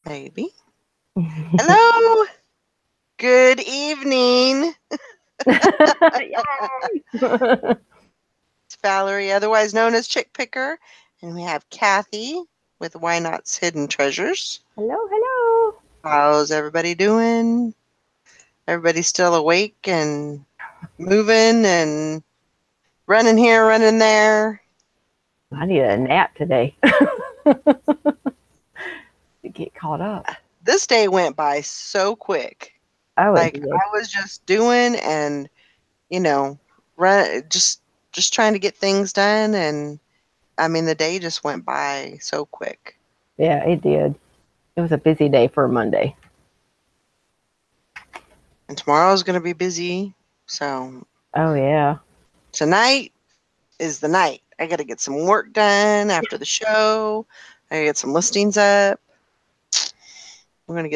Maybe. Hello. Good evening. It's Valerie, otherwise known as Chick Picker, and we have Kathy with Why Not's Hidden Treasures. Hello, hello. How's everybody doing? Everybody still awake and moving and running here, running there? I need a nap today to get caught up. This day went by so quick. Oh, Like it did. I was just doing and run just trying to get things done, and I mean the day just went by so quick. Yeah, it did. It was a busy day for a Monday. And tomorrow's going to be busy. So Oh, yeah. tonight is the night. I got to get some work done after the show. I got to get some listings up. We're going to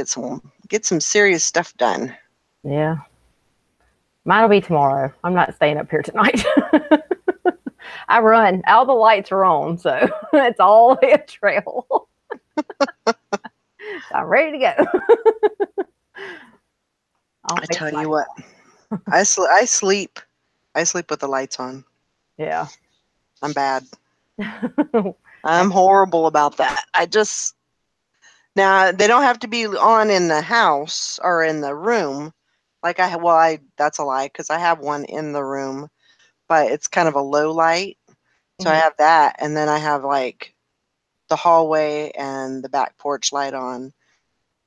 get some serious stuff done. Yeah. Mine'll be tomorrow. I'm not staying up here tonight. I run. All the lights are on, so it's all a trail. So I'm ready to go. I tell you what, I sleep with the lights on. Yeah. I'm bad. I'm horrible about that. Now they don't have to be on in the house or in the room. That's a lie because I have one in the room, but it's kind of a low light. So I have that, and then I have like the hallway and the back porch light on,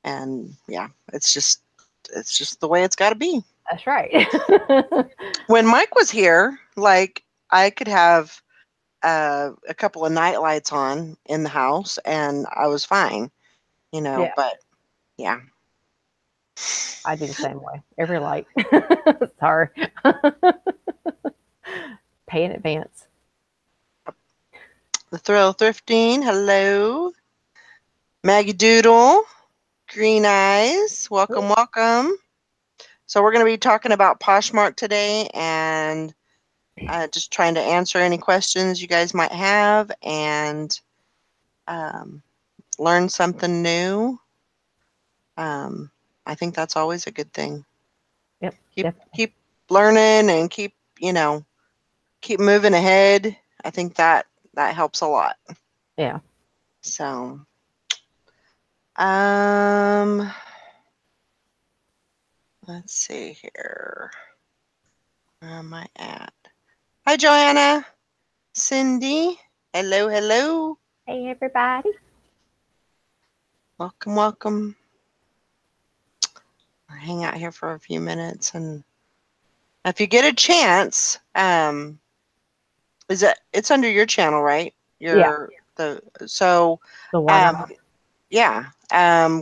and yeah, it's just the way it's got to be. That's right. When Mike was here, like I could have a couple of night lights on in the house, and I was fine, Yeah. But yeah, I do the same way. Every light. Sorry. Pay in advance. the Thrill Thrifting. Hello, Maggie Doodle, Green Eyes. Welcome, welcome. So we're going to be talking about Poshmark today, and just trying to answer any questions you guys might have, and learn something new. I think that's always a good thing. Yep. Keep learning and keep moving ahead. I think that helps a lot. Yeah. So, let's see here. Where am I at? Hi, Joanna. Cindy. Hello, hello. Hey, everybody. Welcome, welcome. I'll hang out here for a few minutes, and if you get a chance, it's under your channel, right? Yeah.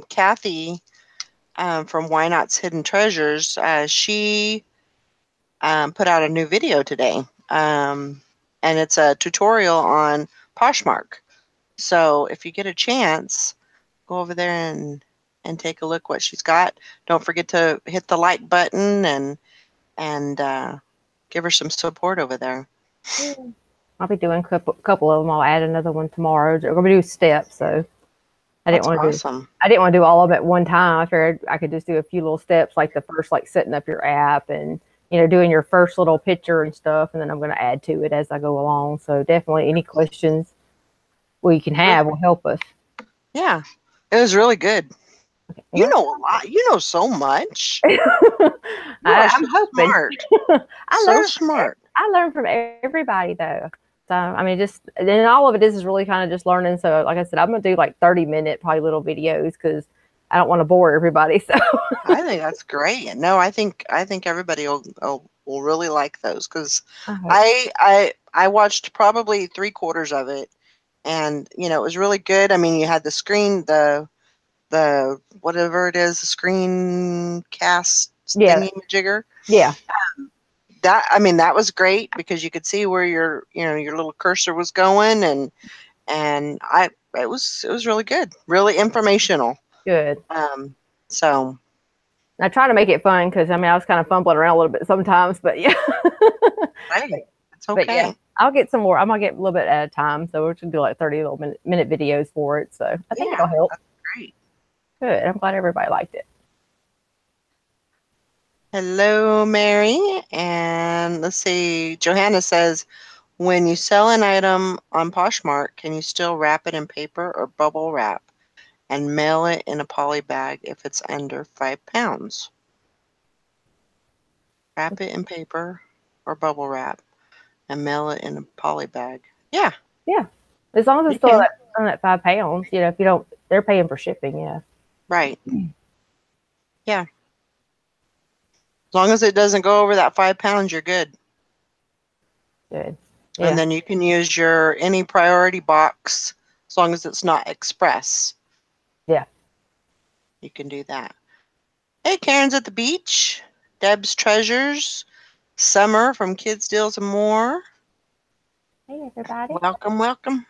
Kathy, from Why Not's Hidden Treasures, she put out a new video today, and it's a tutorial on Poshmark. So if you get a chance, go over there and take a look what she's got. Don't forget to hit the like button and give her some support over there. I'll be doing a couple of them. I'll add another one tomorrow. We're gonna do steps, so I didn't want to do all of them at one time. I figured I could just do a few little steps, like the first, like setting up your app and doing your first little picture and stuff, and then I'm going to add to it as I go along. So definitely, any questions we can have will help us. Yeah, it was really good. Okay. You know a lot. You know so much. I'm hoping. Smart. Smart. I learn from everybody, though. So I mean, then all of it is really kind of just learning. So like I said, I'm gonna do like 30-minute probably little videos because I don't want to bore everybody. So I think that's great. No, I think everybody will really like those because I watched probably 3/4 of it, and it was really good. I mean, you had the screen, the whatever it is, the screen cast thingy majigger. Yeah. That was great because you could see where your little cursor was going, and it was really good, really informational. Good. So I try to make it fun because I was kind of fumbling around a little bit sometimes, but yeah. Right. It's okay. But yeah, I'll get some more. I'm gonna get a little bit at a time, so we're gonna do like 30 minute videos for it. So I think it'll help. That's great. Good. I'm glad everybody liked it. Hello, Mary. And let's see. Johanna says, when you sell an item on Poshmark, can you still wrap it in paper or bubble wrap and mail it in a poly bag if it's under 5 pounds? Wrap it in paper or bubble wrap and mail it in a poly bag. Yeah. Yeah. As long as it's still at 5 pounds, if you don't, they're paying for shipping. Yeah. Right. Yeah. As long as it doesn't go over that 5 pounds, you're good. Good. Yeah. And then you can use your any priority box as long as it's not express. Yeah. You can do that. Hey, Karen's at the beach. Deb's Treasures. Summer from Kids Deals and More. Hey, everybody. Welcome, welcome.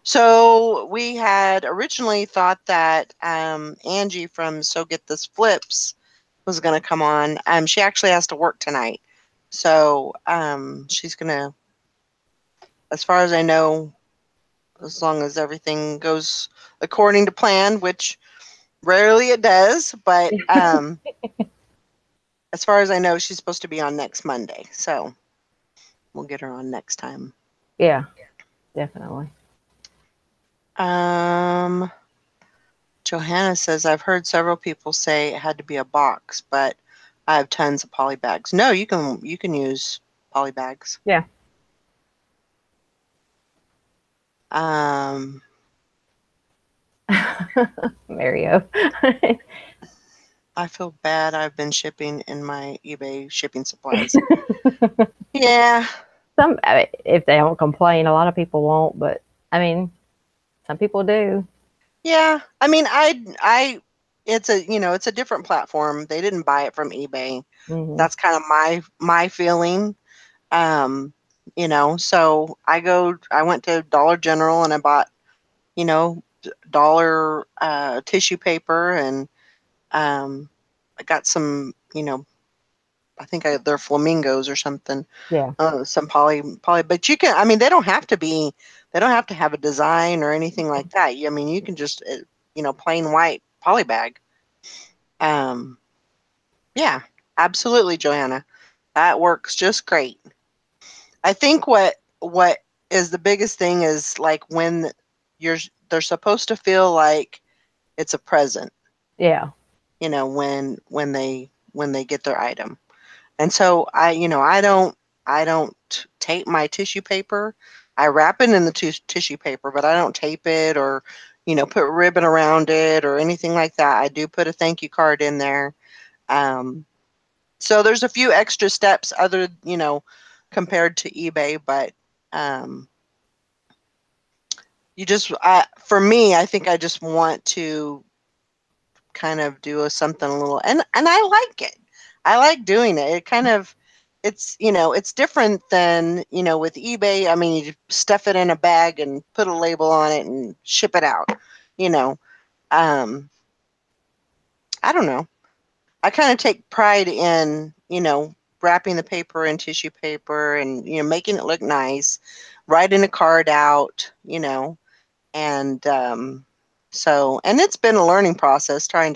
So we had originally thought that Angie from So Get This Flips was going to come on. She actually has to work tonight. So she's going to, as far as I know, as long as everything goes according to plan, which rarely it does, but as far as I know, she's supposed to be on next Monday. So we'll get her on next time. Yeah, definitely. Johanna says, I've heard several people say it had to be a box, but I have tons of poly bags. No, you can use poly bags. Yeah. Mario. I feel bad. I've been shipping in my eBay shipping supplies. Yeah. If they don't complain, a lot of people won't, but I mean, some people do. Yeah. I mean, it's a different platform. They didn't buy it from eBay. Mm-hmm. That's kind of my feeling. So I went to Dollar General and I bought, dollar tissue paper and I got some, I think they're flamingos or something. Yeah. Some poly, but you can, I mean, they don't have to have a design or anything like that. I mean, you can just, plain white poly bag. Yeah, absolutely, Joanna. That works just great. I think what is the biggest thing is like when they're supposed to feel like it's a present. Yeah. When they get their item. And so I don't tape my tissue paper. I wrap it in the tissue paper, but I don't tape it or, put ribbon around it or anything like that. I do put a thank you card in there. So there's a few extra steps other, compared to eBay, but for me, I think I just want to kind of do something a little, and I like it. I like doing it. It kind of, it's different than, with eBay. I mean, you stuff it in a bag and put a label on it and ship it out, I don't know. I kind of take pride in, wrapping the paper in tissue paper and, making it look nice, writing a card out, and and it's been a learning process trying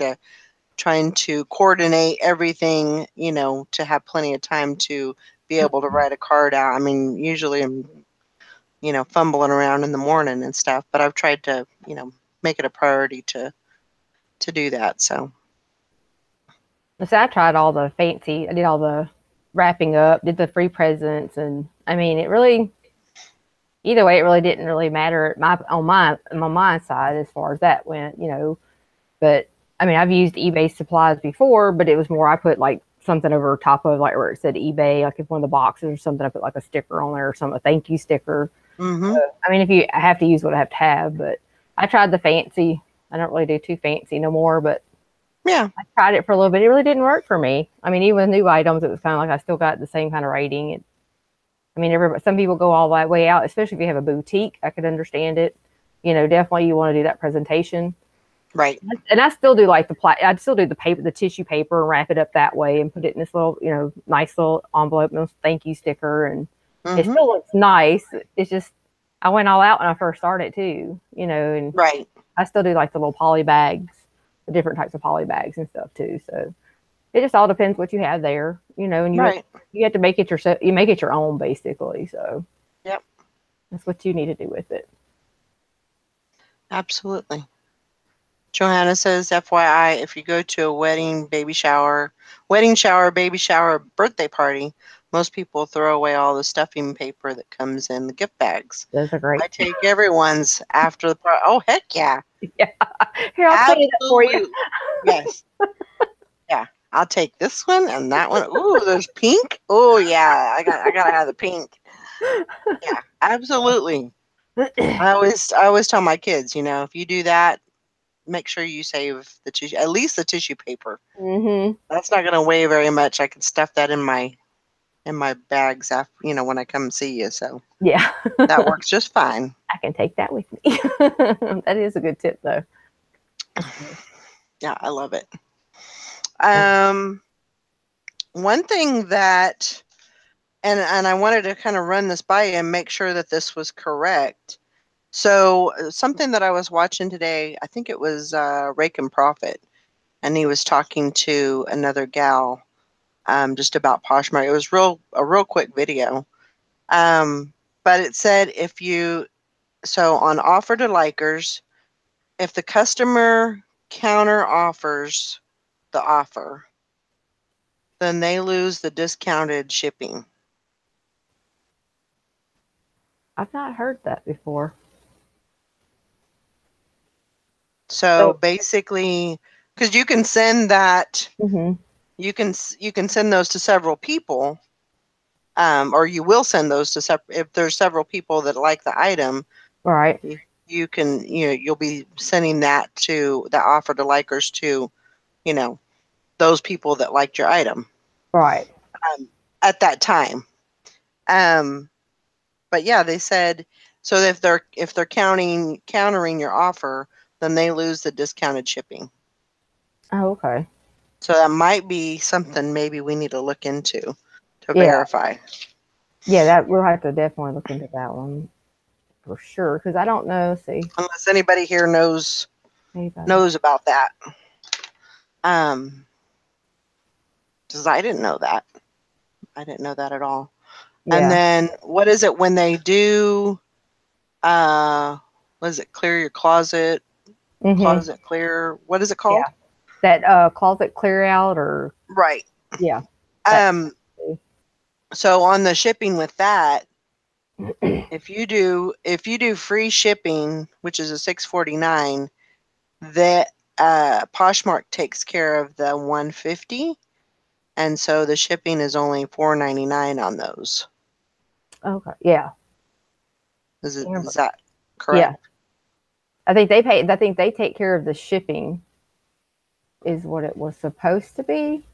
to coordinate everything, to have plenty of time to be able to write a card out. I mean, usually I'm, fumbling around in the morning and stuff, but I've tried to, make it a priority to do that. So I tried all the fancy. I did all the wrapping up, did the free presents, and I mean, either way, it really didn't really matter on my side as far as that went, But I mean, I've used eBay supplies before, but it was more I put like something over top of like where it said eBay, like if one of the boxes or something, I put like a sticker on there or something, a thank you sticker. mm-hmm. I mean, I have to use what I have to have, but I tried the fancy. I don't really do too fancy no more, but yeah, I tried it for a little bit. It really didn't work for me. I mean, even with new items, it was kind of like I still got the same kind of rating. I mean, some people go all the way out, especially if you have a boutique. I could understand it. Definitely you want to do that presentation. Right. And I still do like I'd still do the paper, the tissue paper, and wrap it up that way and put it in this little, nice little envelope, and thank you sticker, and it still looks nice. It's just I went all out when I first started too, and right. I still do like the little poly bags different types of poly bags and stuff too. So it just all depends what you have there, and you have to make it yourself. You make it your own basically. So yep, that's what you need to do with it. Absolutely. Johanna says, FYI, if you go to a wedding, baby shower, baby shower, birthday party, most people throw away all the stuffing paper that comes in the gift bags. Those are great. I take everyone's after the party. Oh, heck yeah. Yeah. Here, I'll clean it up for you. Yes. Yeah. I'll take this one and that one. Ooh, there's pink. Oh yeah. I gotta have the pink. Yeah, absolutely. I always tell my kids, if you do that, make sure you save the tissue, at least the tissue paper. Mm-hmm. That's not going to weigh very much. I can stuff that in my bags after, when I come see you. So yeah, that works just fine. I can take that with me. That is a good tip, though. Yeah, I love it. One thing that, and I wanted to kind of run this by you and make sure that this was correct. So something that I was watching today, I think it was Rake and Profit, and he was talking to another gal just about Poshmark. It was a real quick video. But it said so on offer to likers, if the customer counter offers the offer, then they lose the discounted shipping. I've not heard that before. So basically, because you can send that, you can send those to several people, or you will send those to if there's several people that like the item. Right. You'll be sending that offer to likers to, those people that liked your item. Right. At that time. But yeah, they said, so if they're countering your offer, then they lose the discounted shipping. Oh, okay. So that might be something maybe we need to look into to verify. Yeah, we'll have to definitely look into that one for sure, because I don't know. See, unless anybody here knows about that, because I didn't know that. I didn't know that at all. Yeah. And then what is it when they do? What is it? Clear your closet. Closet clear. What is it called? Yeah. That closet clear out or right. Yeah. So on the shipping with that, if you do free shipping, which is a $6.49, that Poshmark takes care of the $150, and so the shipping is only $4.99 on those. Okay. Yeah. Is that correct? Yeah. I think they pay. I think they take care of the shipping. Is what it was supposed to be.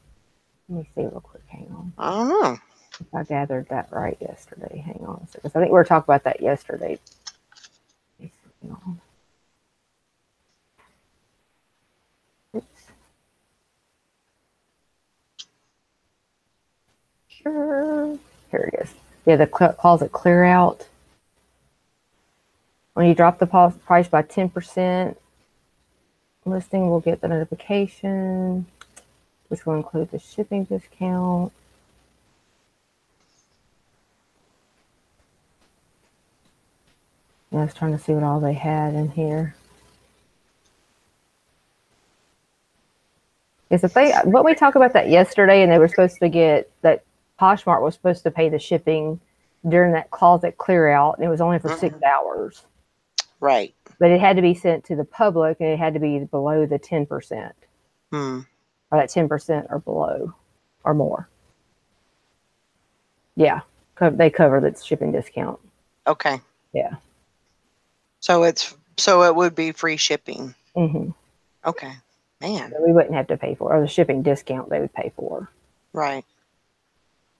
Let me see real quick. Hang on. I don't know if I gathered that right yesterday. Hang on a second. I think we were talking about that yesterday. Hang on. Oops. Sure. Here it is. Yeah, the closet clear out. When you drop the price by 10%, listing will get the notification, which will include the shipping discount. I was trying to see what all they had in here. Is what we talked about that yesterday, and they were supposed to get that Poshmark was supposed to pay the shipping during that closet clear out, and it was only for 6 hours. Right. But it had to be sent to the public, and it had to be below the 10%. Or that 10% or below or more. Yeah. They cover the shipping discount. Okay. Yeah. So it would be free shipping. Mm-hmm. Okay. Man. So we wouldn't have to pay for it, or the shipping discount they would pay for. Right.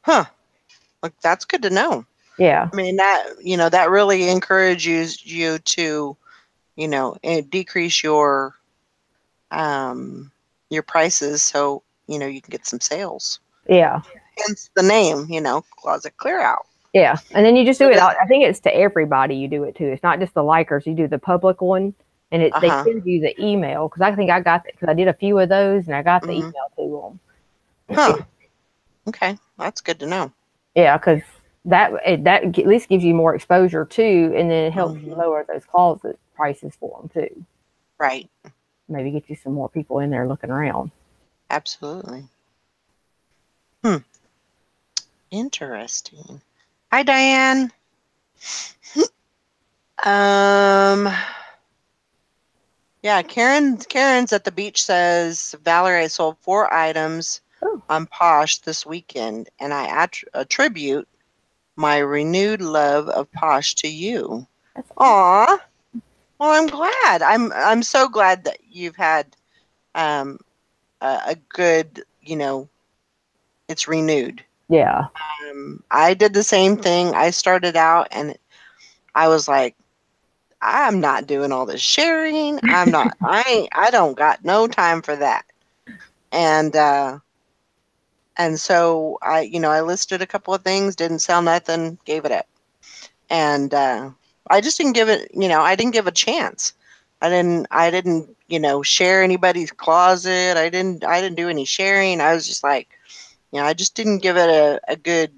Huh. Look, that's good to know. Yeah. I mean, that really encourages you to, decrease your prices so, you can get some sales. Yeah. Hence the name, closet clear out. Yeah. And then you just do it. I think it's to everybody you do it to. It's not just the likers. You do the public one, and they send you the email, because I think I got that, because I did a few of those and I got the email to them. Huh. Okay, that's good to know. Yeah, because that at least gives you more exposure too, and then it helps you lower those closet prices for them too. Right. Maybe get you some more people in there looking around. Absolutely. Interesting. Hi, Diane. Yeah, Karen's at the beach says, Valerie, I sold 4 items on Posh this weekend, and I attribute my renewed love of Posh to you. Aw. Well, I'm glad. I'm so glad that you've had a good, it's renewed. Yeah. I did the same thing. I started out and I was like, I'm not doing all this sharing. I don't got no time for that. And so I listed a couple of things, didn't sell nothing, gave it up. And I just didn't give it, I didn't give a chance. I didn't, share anybody's closet. I didn't do any sharing. I was just like, I just didn't give it a good,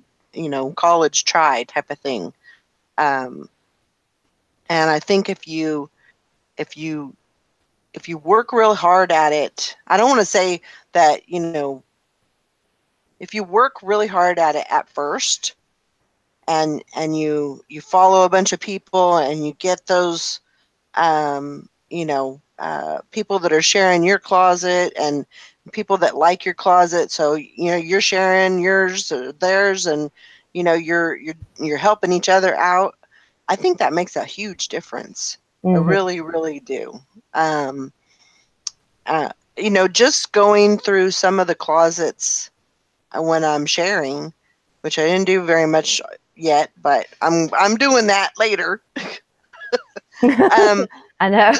college try type of thing. And I think if you work real hard at it, I don't want to say that, if you work really hard at it at first and you follow a bunch of people and you get those people that are sharing your closet and people that like your closet, so you're sharing yours or theirs, and you're helping each other out. I think that makes a huge difference. I really, really do. Just going through some of the closets when I'm sharing, which I didn't do very much yet, but I'm doing that later. I know.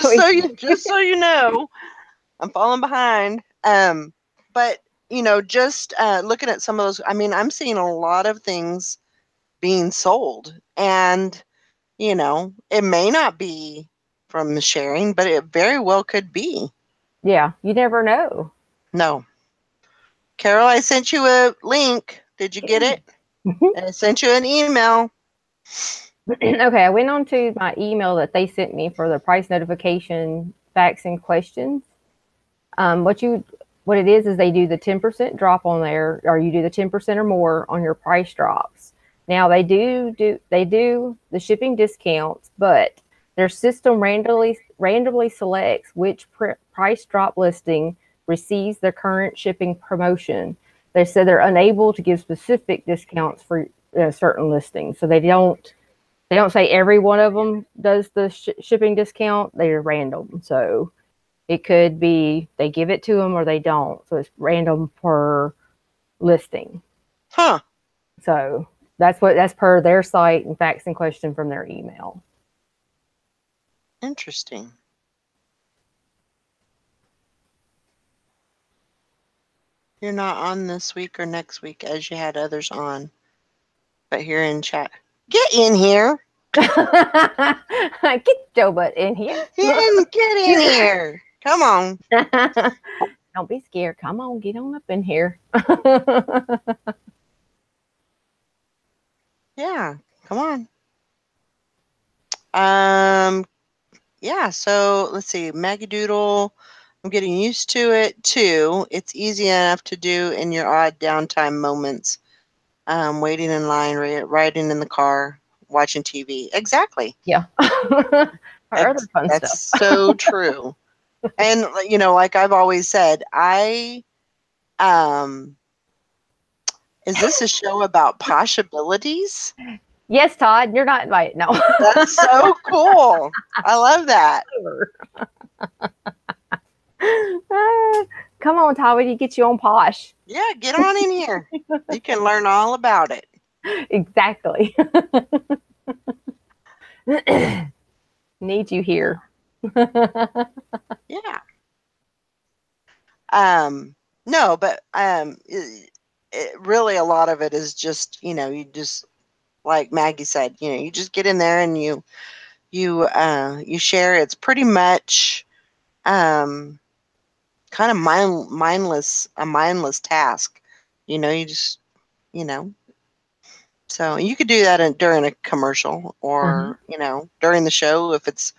Just so you know, I'm falling behind. But just looking at some of those, I mean, I'm seeing a lot of things being sold, and it may not be from the sharing, but it very well could be. Yeah, you never know. No. Carol, I sent you a link. Did you get it? I sent you an email. Okay, I went on to my email that they sent me for the price notification facts and questions. What it is they do the 10% drop on there, or you do the 10% or more on your price drops. Now they do the shipping discounts, but their system randomly selects which price drop listing receives their current shipping promotion. They said they're unable to give specific discounts for certain listings, so they don't say every one of them does the shipping discount. They're random, so it could be they give it to them or they don't. So it's random per listing. Huh. So that's per their site and facts and question from their email. Interesting. You're not on this week or next week as you had others on, but here in chat. Get in here. Get your butt in here. Get in here. Come on. Don't be scared. Come on, get on up in here. Yeah, come on. Yeah, so let's see. Maggie Doodle, I'm getting used to it too. It's easy enough to do in your odd downtime moments. Waiting in line, riding in the car, watching TV. Exactly. Yeah. Or other fun That's stuff. so true. And like I've always said, is this a show about possibilities? Yes, Todd, you're not invited. No. That's so cool. I love that. Come on, Todd, we need to get you on Posh. Yeah, get on in here. You can learn all about it. Exactly. Need you here. Yeah. No, but really a lot of it is just, you just, like Maggie said, you just get in there and you you share. It's pretty much um, kind of a mindless task. You just you know. So you could do that during a commercial or during the show if it's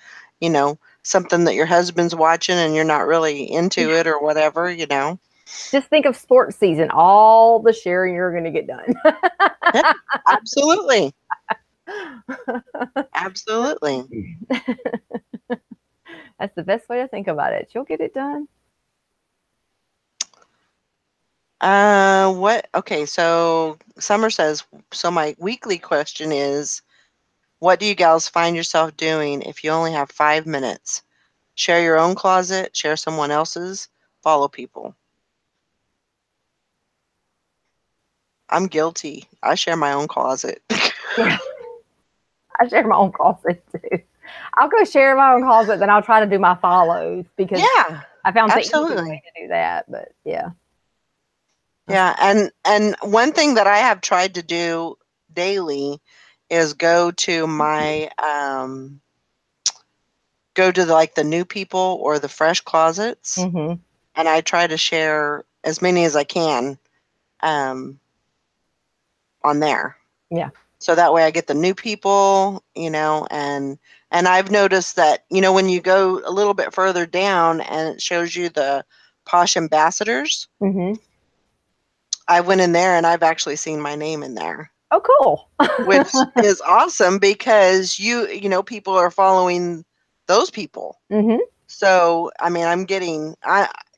something that your husband's watching and you're not really into it or whatever. Just think of sports season, all the sharing you're going to get done. Yeah, absolutely. Absolutely. That's the best way to think about it. You'll get it done. What? Okay, so Summer says, so my weekly question is, what do you gals find yourself doing if you only have 5 minutes? Share your own closet, share someone else's, follow people. I'm guilty. I share my own closet. Yeah. I share my own closet too. I'll go share my own closet, then I'll try to do my follows because Yeah, I found the easy absolutely. way to do that. But yeah. Yeah, and one thing that I have tried to do daily is go to like the new people or the fresh closets, Mm-hmm. and I try to share as many as I can um, on there. Yeah. So that way I get the new people, and I've noticed that, when you go a little bit further down and it shows you the Posh ambassadors, Mm-hmm. I went in there and I've actually seen my name in there, Oh, cool. which is awesome because people are following those people. Mm-hmm. So, I mean, I'm getting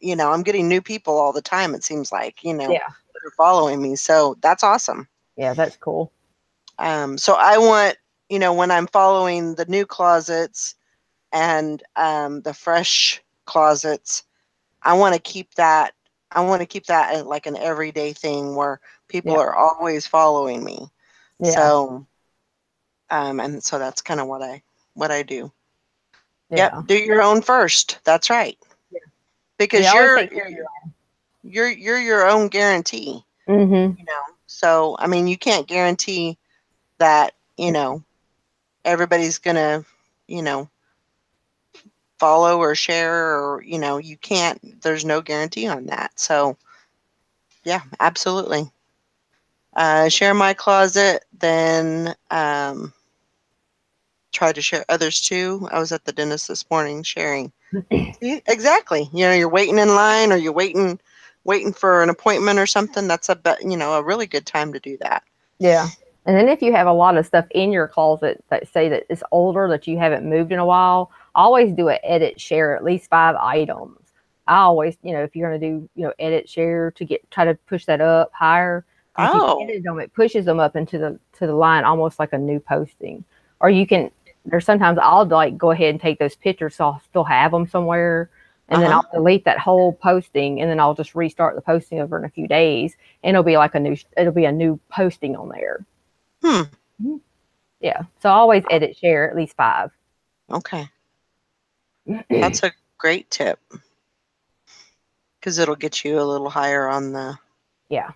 new people all the time, it seems like, Yeah. that are following me. So that's awesome. Yeah, that's cool. So I want, when I'm following the new closets and the fresh closets, I want to keep that. I want to keep that like an everyday thing where people Yeah. are always following me. Yeah. So, and so that's kind of what I do. Yep, Yeah. do your own first. That's right, Yeah. Yeah. because Always take care of your you're your own guarantee. own. Mm-hmm. So I mean, you can't guarantee that everybody's gonna you know follow or share, or you can't. There's no guarantee on that. So yeah, absolutely. Share my closet, then try to share others too. I was at the dentist this morning sharing. See, exactly. You're waiting in line or you're waiting for an appointment or something. That's a really good time to do that. Yeah. And then if you have a lot of stuff in your closet that say that it's older that you haven't moved in a while, always do an edit share at least 5 items. I always, if you're going to do, edit share to try to push that up higher, because if you Oh. edit them, it pushes them up into the line almost like a new posting. Or you can. There's sometimes I'll like go ahead and take those pictures so I'll still have them somewhere, and then Uh-huh. I'll delete that whole posting, and then I'll just restart the posting over in a few days, and it'll be a new posting on there. Hmm. Mm-hmm. Yeah. So I always edit share at least 5. Okay. That's a great tip because it'll get you a little higher on the Yeah.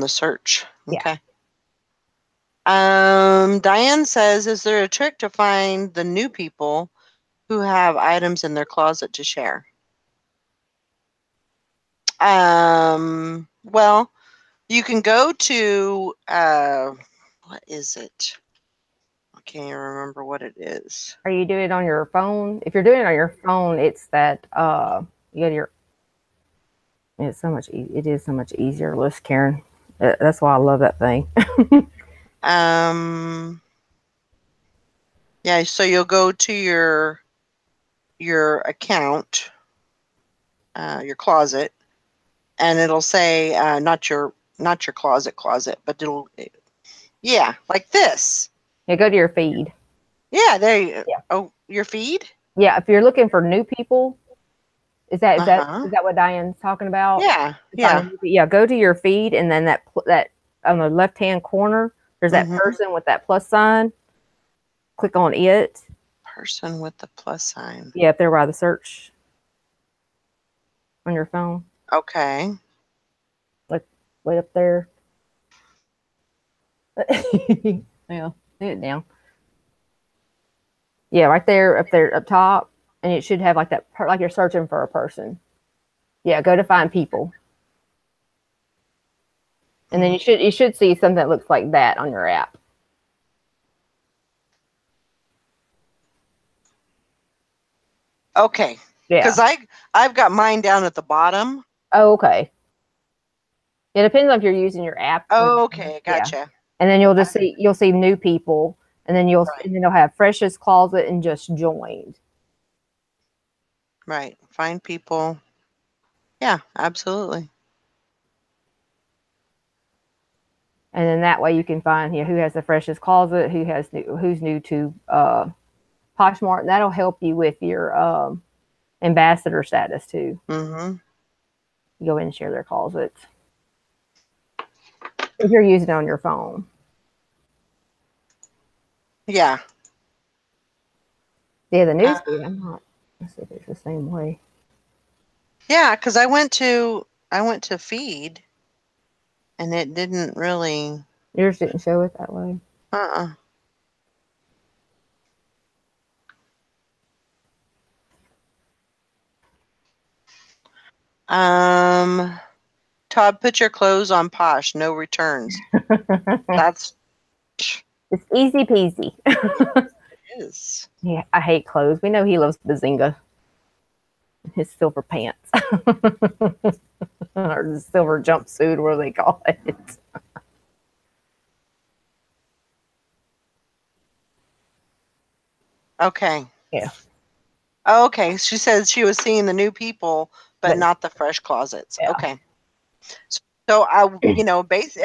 search. Yeah. Okay. Diane says, is there a trick to find the new people who have items in their closet to share? Well, you can go to what is it? I can't even remember what it is. Are you doing it on your phone? If you're doing it on your phone, it's that you got your. It's so much. It is so much easier list, Karen. That's why I love that thing. Um, yeah, so you'll go to your account, your closet, and it'll say not your closet, but yeah, like this. Yeah, go to your feed. Yeah, there you. Yeah. Oh, your feed. Yeah, if you're looking for new people, is that is Uh that huh. is that what Diane's talking about? Yeah, To find a yeah. new, yeah, go to your feed, and then that on the left hand corner, there's that Mhm. person with that plus sign. Click on it. Person with the plus sign. Yeah, up there by the search on your phone, Okay. like way up there. Yeah, hit it down. Yeah, right there, up top, and it should have like that, like you're searching for a person. Yeah, go to find people, and then you should see something that looks like that on your app. Okay. Yeah. Because I've got mine down at the bottom. Oh, okay. It depends on if you're using your app. Oh, okay, Yeah. gotcha. And then you'll see new people, and then Right. and then you'll have freshest closet and just joined. Right. Find people. Yeah, absolutely. And then that way you can find, who has the freshest closet, who's new to Poshmark. And that'll help you with your ambassador status too. Mm-hmm. You go in and share their closets if you're using it on your phone. Yeah. Yeah, the newsfeed. I'm not. Let's see if it's the same way. Yeah, because I went to feed, and it didn't really. Yours didn't show it that way. Todd, put your clothes on Posh. No returns. That's. It's easy peasy. It is. Yeah, I hate clothes. We know he loves Bazinga. His silver pants. Or the silver jumpsuit, what do they call it? Okay. Yeah. Okay. She says she was seeing the new people, but not the fresh closets. Yeah. Okay. So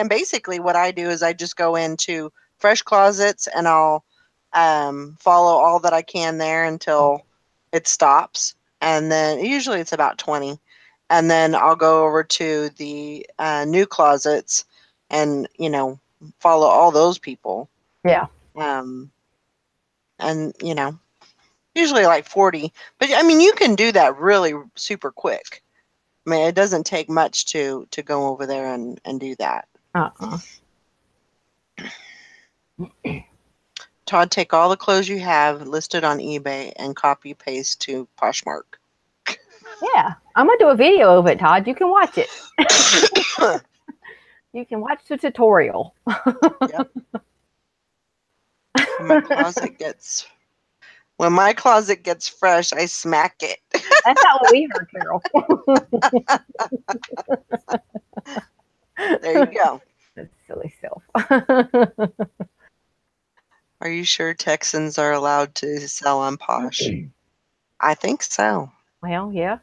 basically what I do is I just go into fresh closets and I'll follow all that I can there until it stops. And then usually it's about 20. And then I'll go over to the new closets and, follow all those people. Yeah. And, usually like 40. But I mean, you can do that really super quick. I mean, it doesn't take much to go over there and do that. Todd, take all the clothes you have listed on eBay and copy paste to Poshmark. Yeah, I'm gonna do a video of it, Todd. You can watch it. You can watch the tutorial. Yep. When my closet gets fresh, I smack it. That's not what we heard, Carol. There you go. That's silly self. Are you sure Texans are allowed to sell on Posh? I think so. Well, yeah.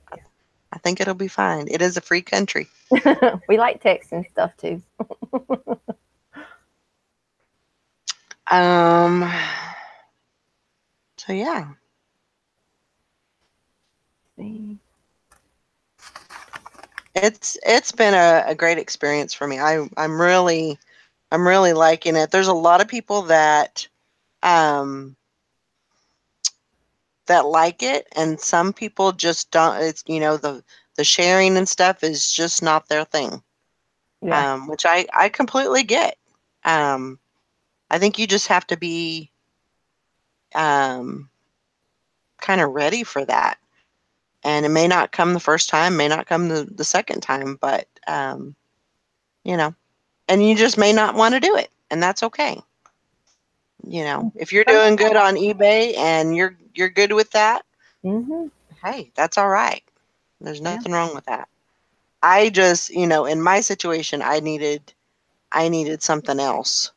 I think it'll be fine. It is a free country. We like Texan stuff too. So yeah. It's been a great experience for me. I'm really liking it. There's a lot of people that like it, and some people just don't. It's the sharing and stuff is just not their thing. Yeah. Which I completely get. I think you just have to be kind of ready for that. And it may not come the first time, may not come the second time, but and you just may not want to do it, and that's okay. If you're doing good on eBay and you're good with that, hey, that's all right. There's nothing wrong with that. I just, in my situation, I needed something else.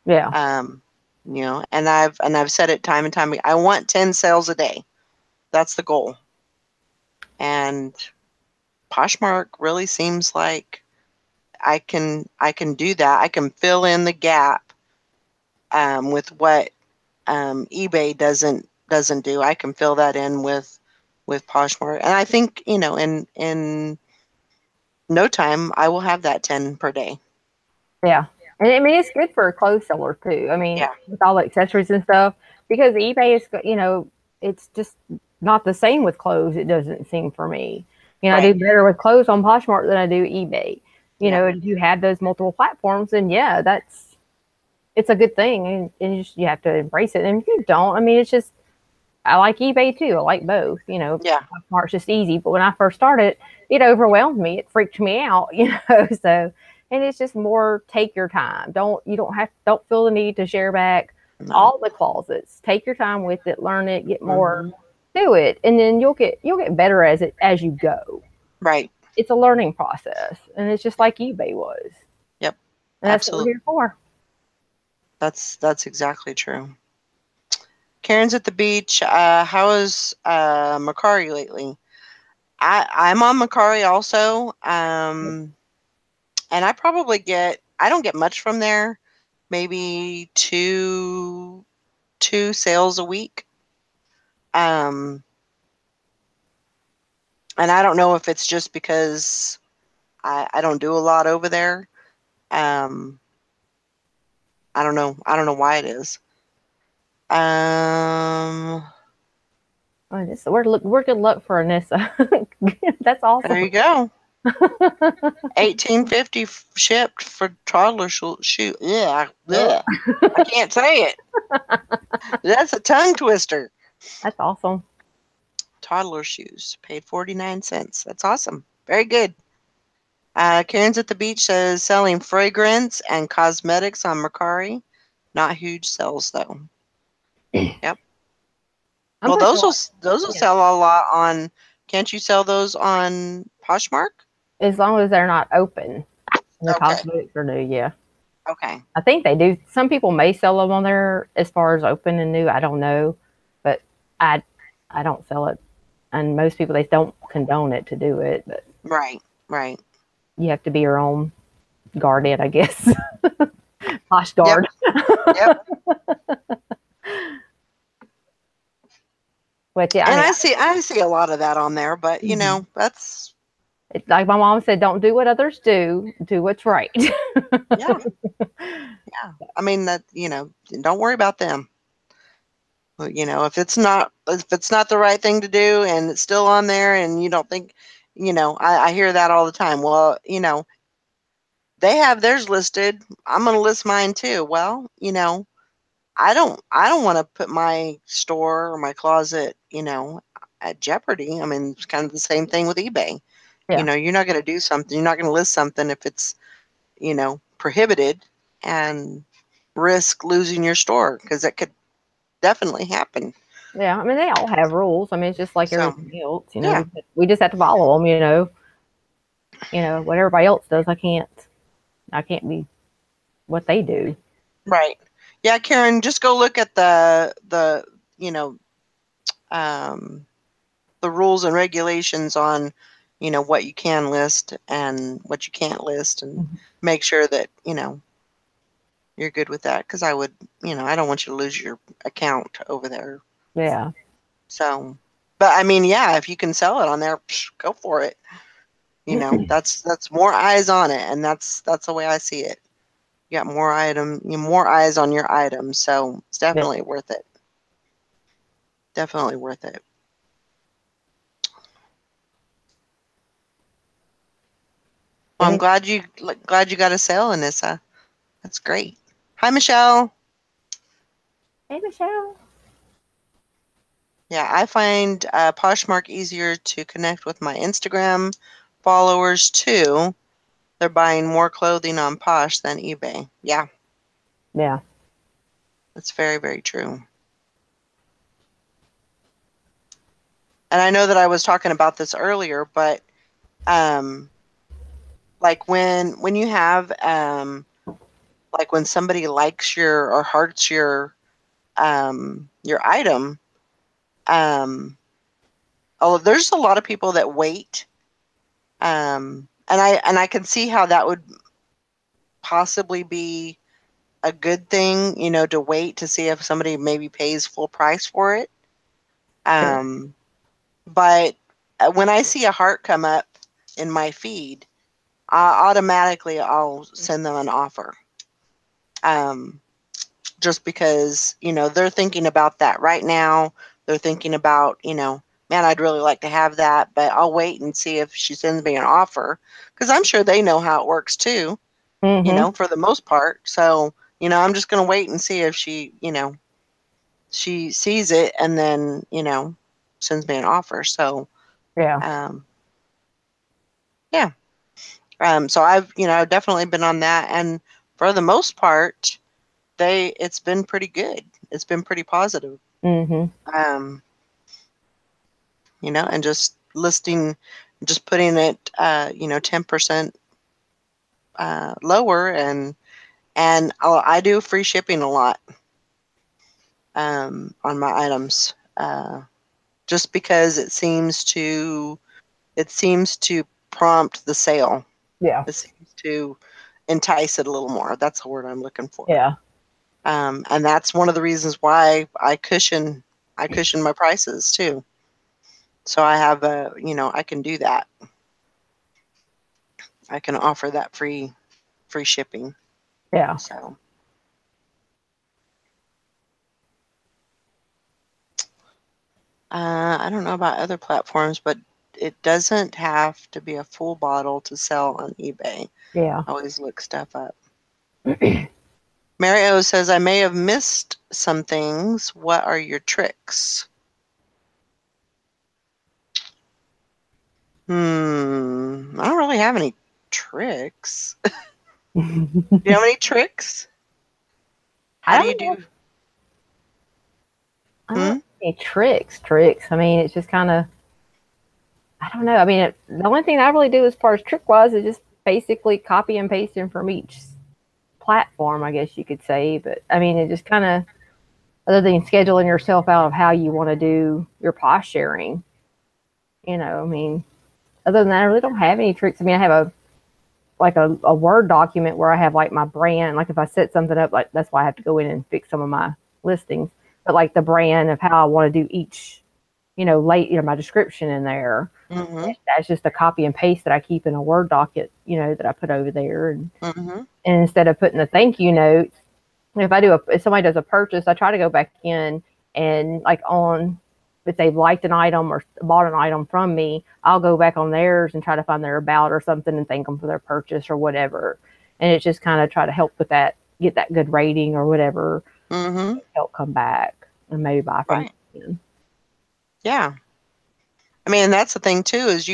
Yeah. And I've said it time and time again. I want 10 sales a day. That's the goal. And Poshmark really seems like I can do that. I can fill in the gap with what eBay doesn't do. I can fill that in with Poshmark, and I think in no time I will have that 10 per day. Yeah, and I mean it's good for a clothes seller too. I mean, with all the accessories and stuff, because eBay is it's just not the same with clothes. It doesn't seem for me. I do better with clothes on Poshmark than I do eBay. If you have those multiple platforms, then it's a good thing, and you have to embrace it. And if you don't, I mean, it's just I like eBay too. I like both. Yeah. Poshmark's just easy, but when I first started, it overwhelmed me. It freaked me out. So, and it's just more take your time. Don't feel the need to share back No. all the closets. Take your time with it, learn it, get more, Mm-hmm. do it, and then you'll get better as you go. Right. It's a learning process, and it's just like eBay was, Yep. and that's what we're Absolutely. here for. That's exactly true. Karen's at the beach. How is Macari lately? I'm on Macari also. And I don't get much from there. Maybe two sales a week. Um, and I don't know if it's just because I don't do a lot over there. Um, I don't know. I don't know why it is. Um, We're good luck for Anissa. That's there awesome. you go. 1850 shipped for toddler shoe. Yeah, yeah. I can't say it. That's a tongue twister. That's awesome. Toddler shoes. Paid 49 cents. That's awesome. Very good. Karen's at the beach says selling fragrance and cosmetics on Mercari. Not huge sales though. Yep. I'm Well, pushing a lot. those will Yeah. sell a lot on. Can't you sell those on Poshmark? As long as they're not open and the Okay. cosmetics are new, yeah. Okay. I think they do. Some people may sell them on there as far as open and new. I don't know, but I I don't sell it, and most people they don't condone it to do it. But Right. Right. you have to be your own guardian, I guess. Posh Yep. guard. Yep. But yeah, I And mean, I see a lot of that on there, but mhm. that's It's like my mom said, don't do what others do. Do what's right. yeah. Yeah. I mean that, don't worry about them. If it's not the right thing to do and it's still on there and you don't think, I hear that all the time. Well, they have theirs listed. I'm going to list mine too. Well, I don't want to put my store or my closet, at jeopardy. I mean, it's kind of the same thing with eBay. Yeah. You're not going to do something. You're not going to list something if it's, prohibited and risk losing your store because that could definitely happen. Yeah. I mean, they all have rules. I mean, it's just like So, everything else. yeah. We just have to follow them. What everybody else does. I can't be what they do. Right. Yeah, Karen, just go look at you know, um, the rules and regulations on, what you can list and what you can't list and Mhm. make sure that, you're good with that because I don't want you to lose your account over there. Yeah. So, but I mean, yeah, if you can sell it on there, go for it. That's more eyes on it, and that's the way I see it. You got more eyes on your item, so it's Yeah. definitely worth it. Definitely worth it. Well, I'm Any- glad you got a sale, Anissa. That's great. Hi, Michelle. Hey, Michelle. Yeah, I find Poshmark easier to connect with my Instagram followers too. They're buying more clothing on Posh than eBay. Yeah, Yeah. that's very, very true. And I know that I was talking about this earlier, but um, like when you have like when somebody likes your or hearts your item, um, there's a lot of people that wait, and I can see how that would possibly be a good thing, to wait to see if somebody maybe pays full price for it. Sure. Um, but when I see a heart come up in my feed, automatically I'll send them an offer. Um, just because, they're thinking about that right now. They're thinking about, man, I'd really like to have that, but I'll wait and see if she sends me an offer because I'm sure they know how it works too, Mm-hmm. for the most part. So, I'm just going to wait and see if she, she sees it and then, sends me an offer. So, yeah. Yeah. So I've, definitely been on that, and for the most part, it's been pretty good. It's been pretty positive. Mhm. And just putting it, 10% lower, and I do free shipping a lot on my items, just because it seems to prompt the sale. Yeah. It seems to entice it a little more. That's the word I'm looking for. Yeah. And that's one of the reasons why I cushion my prices too. So I have I can do that. I can offer that free shipping. Yeah. So I don't know about other platforms, but it doesn't have to be a full bottle to sell on eBay. Yeah. I always look stuff up. Mario says, I may have missed some things. What are your tricks? I don't really have any tricks. Do you have any tricks? I How do you don't know. do? I don't have any tricks. I mean, it's just kind of, I don't know. I mean, the only thing I really do as far as trick wise is just basically copy and pasting from each platform, I guess you could say. But I mean, it just kind of, other than scheduling yourself out of how you want to do your post sharing, I mean, other than that, I really don't have any tricks. I mean, I have a Word document where I have like my brand. Like if I set something up, like that's why I have to go in and fix some of my listings. But like the brand of how I want to do each, my description in there. Mm-hmm. That's just a copy and paste that I keep in a Word docket, that I put over there. And Mm-hmm. and instead of putting the thank you notes, if somebody does a purchase, I try to go back in and like on if they've liked an item or bought an item from me, I'll go back on theirs and try to find their about or something and thank them for their purchase or whatever. And it's just kind of try to help with that, get that good rating or whatever, Mm-hmm. help come back and maybe buy from Right. them again. Yeah. I mean, that's the thing too, is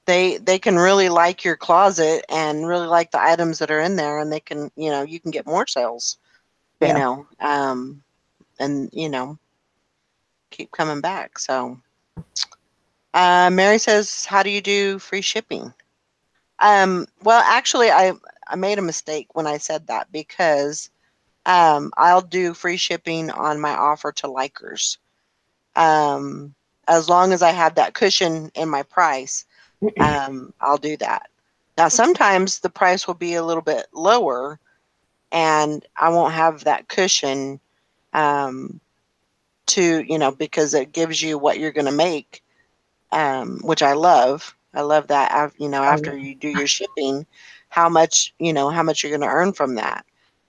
they can really like your closet and really like the items that are in there, and they can, you can get more sales, Yeah. and keep coming back. So, Mary says, how do you do free shipping? Well, actually, I made a mistake when I said that, because I'll do free shipping on my offer to likers. Um, as long as I have that cushion in my price, I'll do that. Now, sometimes the price will be a little bit lower, and I won't have that cushion, um, because it gives you what you're going to make, which I love. I love that. Oh, After you do your shipping, how much you're going to earn from that.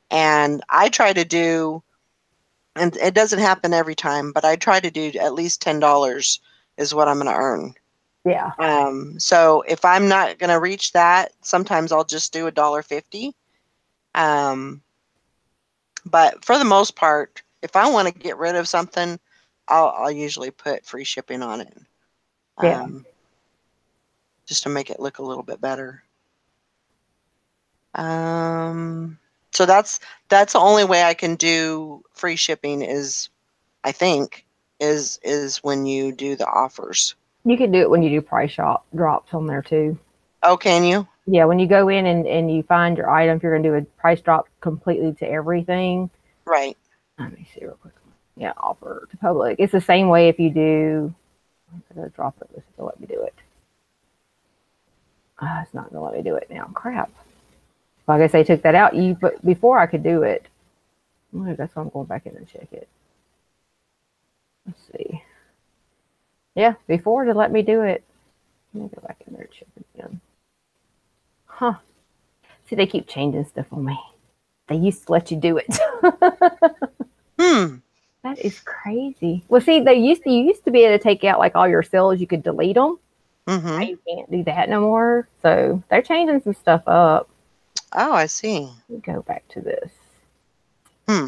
And I try to do, and it doesn't happen every time, but I try to do at least $10 is what I'm going to earn. yeah. So if I'm not going to reach that, sometimes I'll just do $1.50. Um, but for the most part, if I want to get rid of something, I'll usually put free shipping on it, Yeah. just to make it look a little bit better. So that's the only way I can do free shipping, is, I think, is when you do the offers. You can do it when you do price shop drops on there too. Oh, can you? Yeah, when you go in and you find your item, if you're going to do a price drop completely to everything. Right. Let me see real quick. Yeah, offer to public. It's the same way if you do. I'm going to drop it. This will let me do it. It's not going to let me do it now. Crap. Well, I guess they took that out. But before I could do it. That's why I'm going back in and check it. Let's see. Yeah, before to let me do it. Let me go back in there and check it again. Huh. See, they keep changing stuff on me. They used to let you do it. That is crazy. Well, see, you used to be able to take out like all your sales. You could delete them. Now Mm-hmm. you can't do that no more. So they're changing some stuff up. Oh, I see. Let me go back to this. Hmm.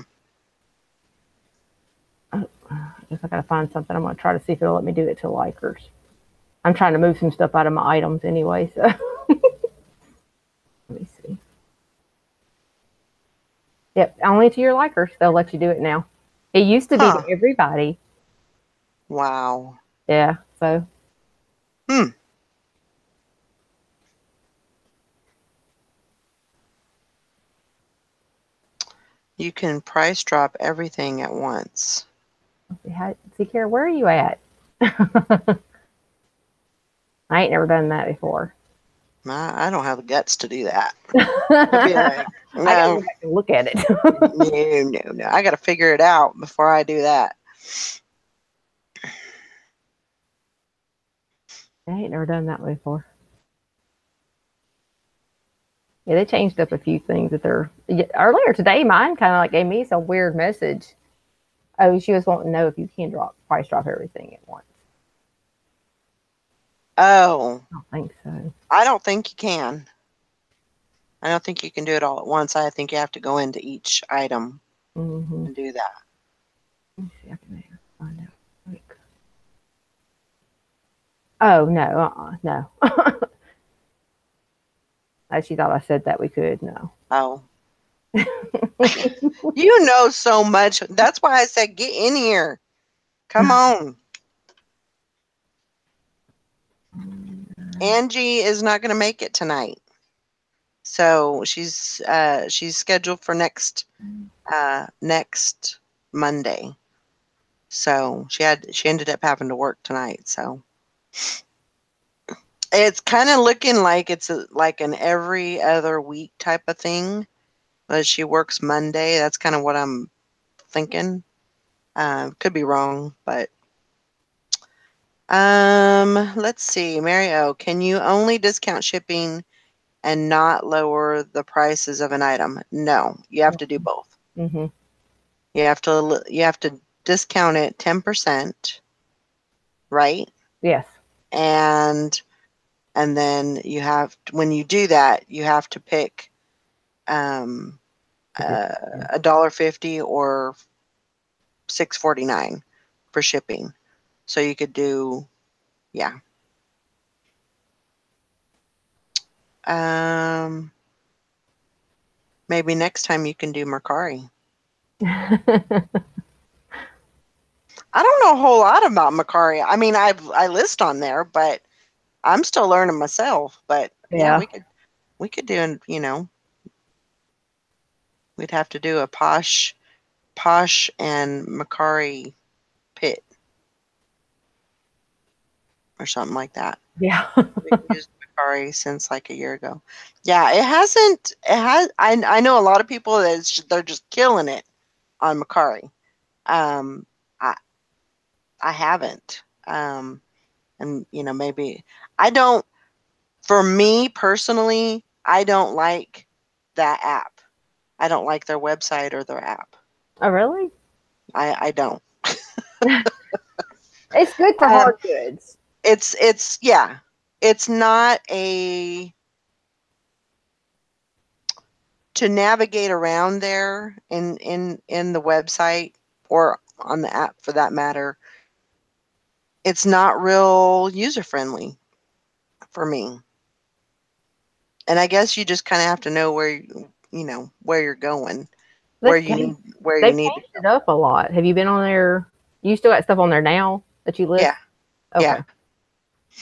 I guess I gotta find something. I'm gonna try to see if it'll let me do it to Likers. I'm trying to move some stuff out of my items anyway, so let me see. Yep, only to your Likers. They'll let you do it now. It used to be to everybody. Wow. Yeah, so. You can price drop everything at once. See, Kara, where are you at? I ain't never done that before. I don't have the guts to do that. I'd be like, no. I gotta go back and look at it. No. I got to figure it out before I do that. I ain't never done that before. Yeah, they changed up a few things that they're earlier today. Mine kind of like gave me some weird message. Oh, she was wanting to know if you can price drop everything at once. Oh, I don't think so. I don't think you can. I don't think you can do it all at once. I think you have to go into each item and do that. Let me see. I can find out. Oh no, no. She thought I said that we could. No. Oh. You know so much. That's why I said get in here. Come on. Angie is not going to make it tonight. So she's scheduled for next Monday. So she ended up having to work tonight. So it's kind of looking like it's like an every other week type of thing. But she works Monday. That's kind of what I'm thinking. Could be wrong, but let's see. Mary O, can you only discount shipping and not lower the prices of an item? No, you have to do both. Mm-hmm. You have to discount it 10%, right? Yes. And then when you do that, you have to pick $1.50 or $6.49 for shipping. So you could do, yeah. Maybe next time you can do Mercari. I don't know a whole lot about Mercari. I mean, I list on there, but I'm still learning myself. But yeah, we could do, we'd have to do a Posh and Mercari pit or something like that. Yeah. We've used Mercari since like a year ago. Yeah, it hasn't. It has. I know a lot of people that they're just killing it on Mercari. I haven't. And maybe I don't. For me personally, I don't like that app. I don't like their website or their app. Oh, really? I don't. It's good for hard goods. Yeah. It's not a to navigate around there in the website or on the app for that matter. It's not real user friendly for me. And I guess you just kind of have to know where where you're going, where you need They've changed it up a lot. Have you been on there? You still got stuff on there now that you list? Yeah. Okay. Yeah.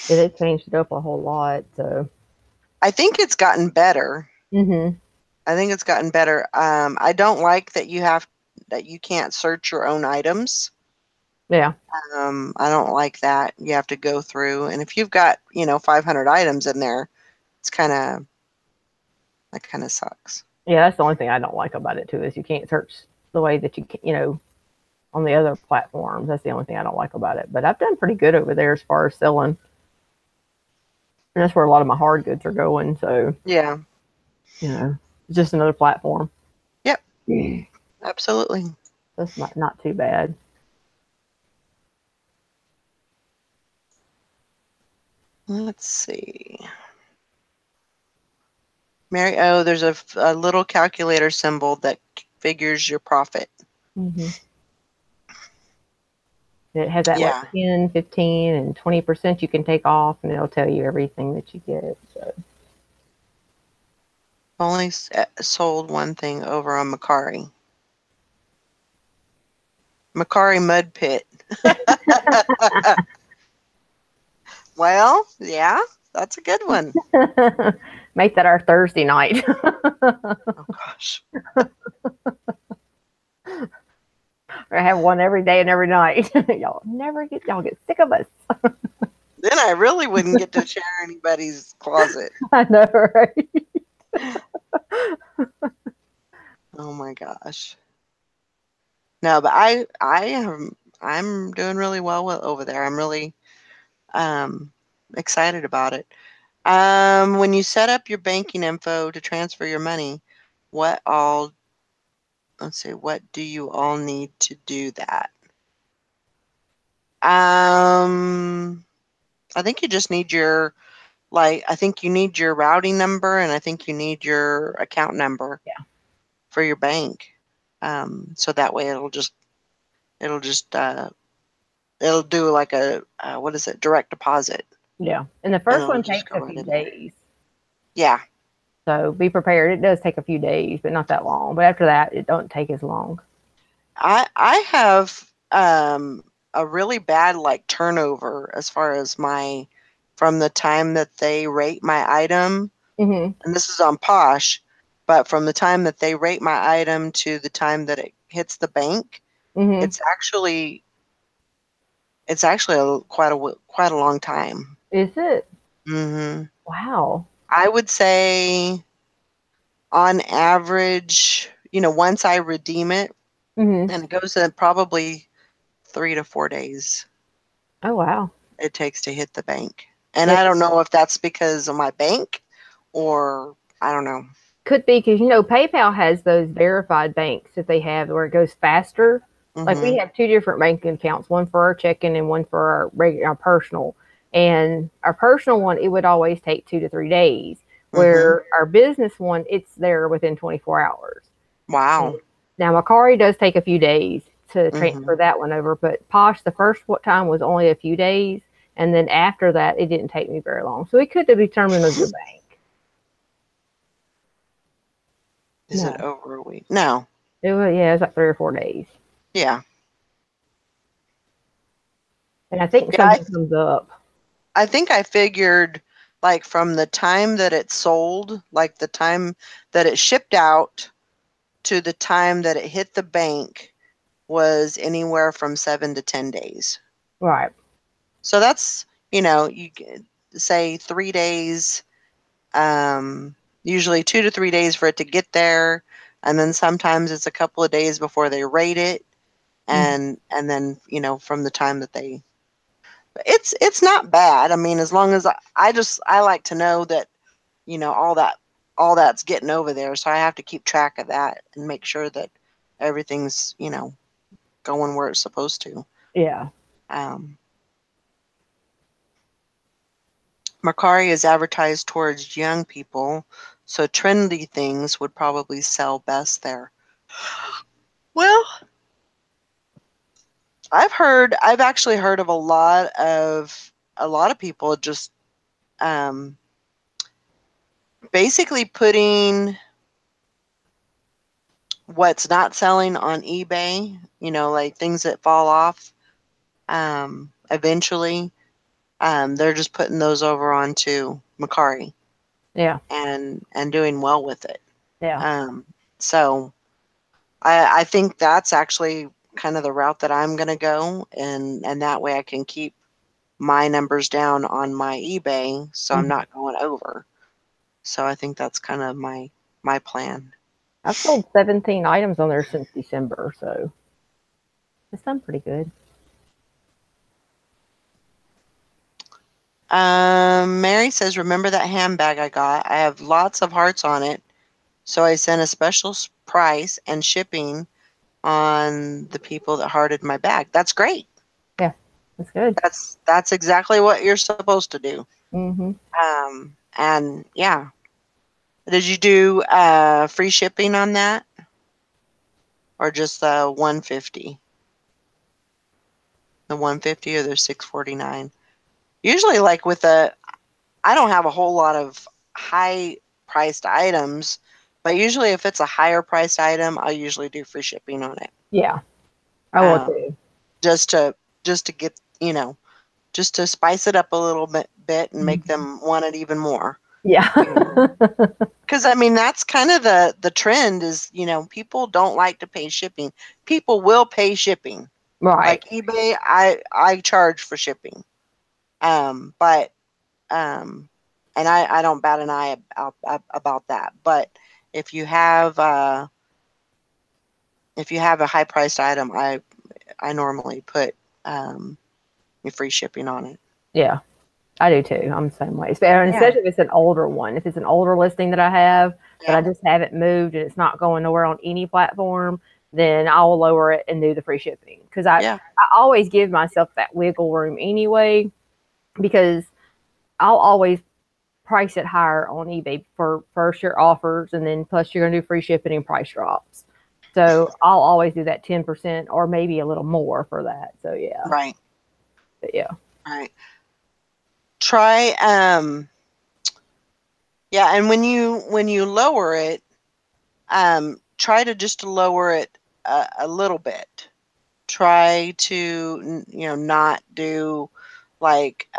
Yeah, they've changed it up a whole lot. So I think it's gotten better. Mm-hmm. I think it's gotten better. I don't like that you can't search your own items. Yeah. I don't like that. You have to go through, and if you've got 500 items in there, that kind of sucks. Yeah, that's the only thing I don't like about it too is you can't search the way that you can, on the other platforms. That's the only thing I don't like about it. But I've done pretty good over there as far as selling. And that's where a lot of my hard goods are going. So yeah, it's just another platform. Yep. Absolutely. That's not too bad. Let's see. Mary, there's a little calculator symbol that figures your profit. Mm-hmm. It has that Yeah. 10, 15, and 20% you can take off, and it'll tell you everything that you get. So Only sold one thing over on Macari. Macari Mud Pit. Well, yeah, that's a good one. make that our Thursday night. Oh gosh. Or have one every day and every night. Y'all get sick of us. Then I really wouldn't get to share anybody's closet. I know, right? Oh my gosh. No, but I'm doing really well over there. I'm really um excited about it. When you set up your banking info to transfer your money, what all let's see, what do you all need to do that? I think you just need your I think you need your routing number and I think you need your account number Yeah. for your bank. So that way it'll just it'll do like a what is it, direct deposit, Yeah. And the and first it'll one just takes go a right few in there. days. Yeah, So be prepared. It does take a few days, but not that long. But after that, it don't take as long. I have a really bad turnover as far as my from the time that they rate my item, Mm-hmm. and this is on Posh, but from the time that they rate my item to the time that it hits the bank, Mm-hmm. it's actually quite a long time. Is it? Hmm. Wow. I would say on average, once I redeem it, Mm-hmm. and it goes in probably 3 to 4 days Oh wow. it takes to hit the bank. And It I don't know if that's because of my bank or I don't know. could be because PayPal has those verified banks that they have where it goes faster. Like we Hmm. have two different banking accounts, one for our checking and one for our regular our personal. And our personal one, it would always take 2 to 3 days. Hmm. Where our business one, it's there within 24 hours. Wow. Now, Macari does take a few days to transfer Hmm. that one over, but Posh, the first time was only a few days, and then after that, it didn't take me very long. So it could have determined of your bank. Is it No, over a week? No. it was like 3 or 4 days, Yeah. and I think Yeah, something comes up. I think I figured from the time that it sold, like the time that it shipped out to the time that it hit the bank was anywhere from 7 to 10 days. Right. So that's, you say 3 days, usually 2 to 3 days for it to get there. And then sometimes it's a couple of days before they rate it. Mhm. And then, from the time that it's not bad. I mean, as long as I like to know that, all that's getting over there. So I have to keep track of that and make sure that everything's, going where it's supposed to. Yeah. Um, Mercari is advertised towards young people, so trendy things would probably sell best there. Well, I've actually heard of a lot of people just um, basically putting what's not selling on eBay, like things that fall off eventually. They're just putting those over onto Mercari Yeah. and doing well with it. Yeah. Um, so I think that's actually kind of the route that I'm gonna go, and that way I can keep my numbers down on my eBay, so I'm Mhm. not going over. So I think that's kind of my plan. I've sold 17 items on there since December, so it's done pretty good. Mary says, "Remember that handbag I got? I have lots of hearts on it, so I sent a special price and shipping on the people that hearted my bag." That's great. Yeah, that's good. That's exactly what you're supposed to do. Mm-hmm. And yeah. Did you do free shipping on that or just 150? the 150 or the 649. Usually, like with I don't have a whole lot of high priced items, but usually if it's a higher priced item, I usually do free shipping on it. Yeah, I will too. Just to get, just to spice it up a little bit and make them want it even more. Yeah. Because I mean, that's kind of the trend is, people don't like to pay shipping. People will pay shipping. Right. Like eBay, I charge for shipping. But and I don't bat an eye about that. But if you have a high priced item, I normally put free shipping on it. Yeah, I do too. I'm the same way. Especially if it's an older one. If it's an older listing that I have, that I just haven't moved and it's not going nowhere on any platform, then I will lower it and do the free shipping. Because I always give myself that wiggle room anyway, because I'll always price it higher on eBay for first year offers, and then plus you're going to do free shipping and price drops. So I'll always do that 10% or maybe a little more for that. So yeah. Right. But yeah. Right. Try yeah, and when you lower it, try to just lower it a little bit. Try to not do like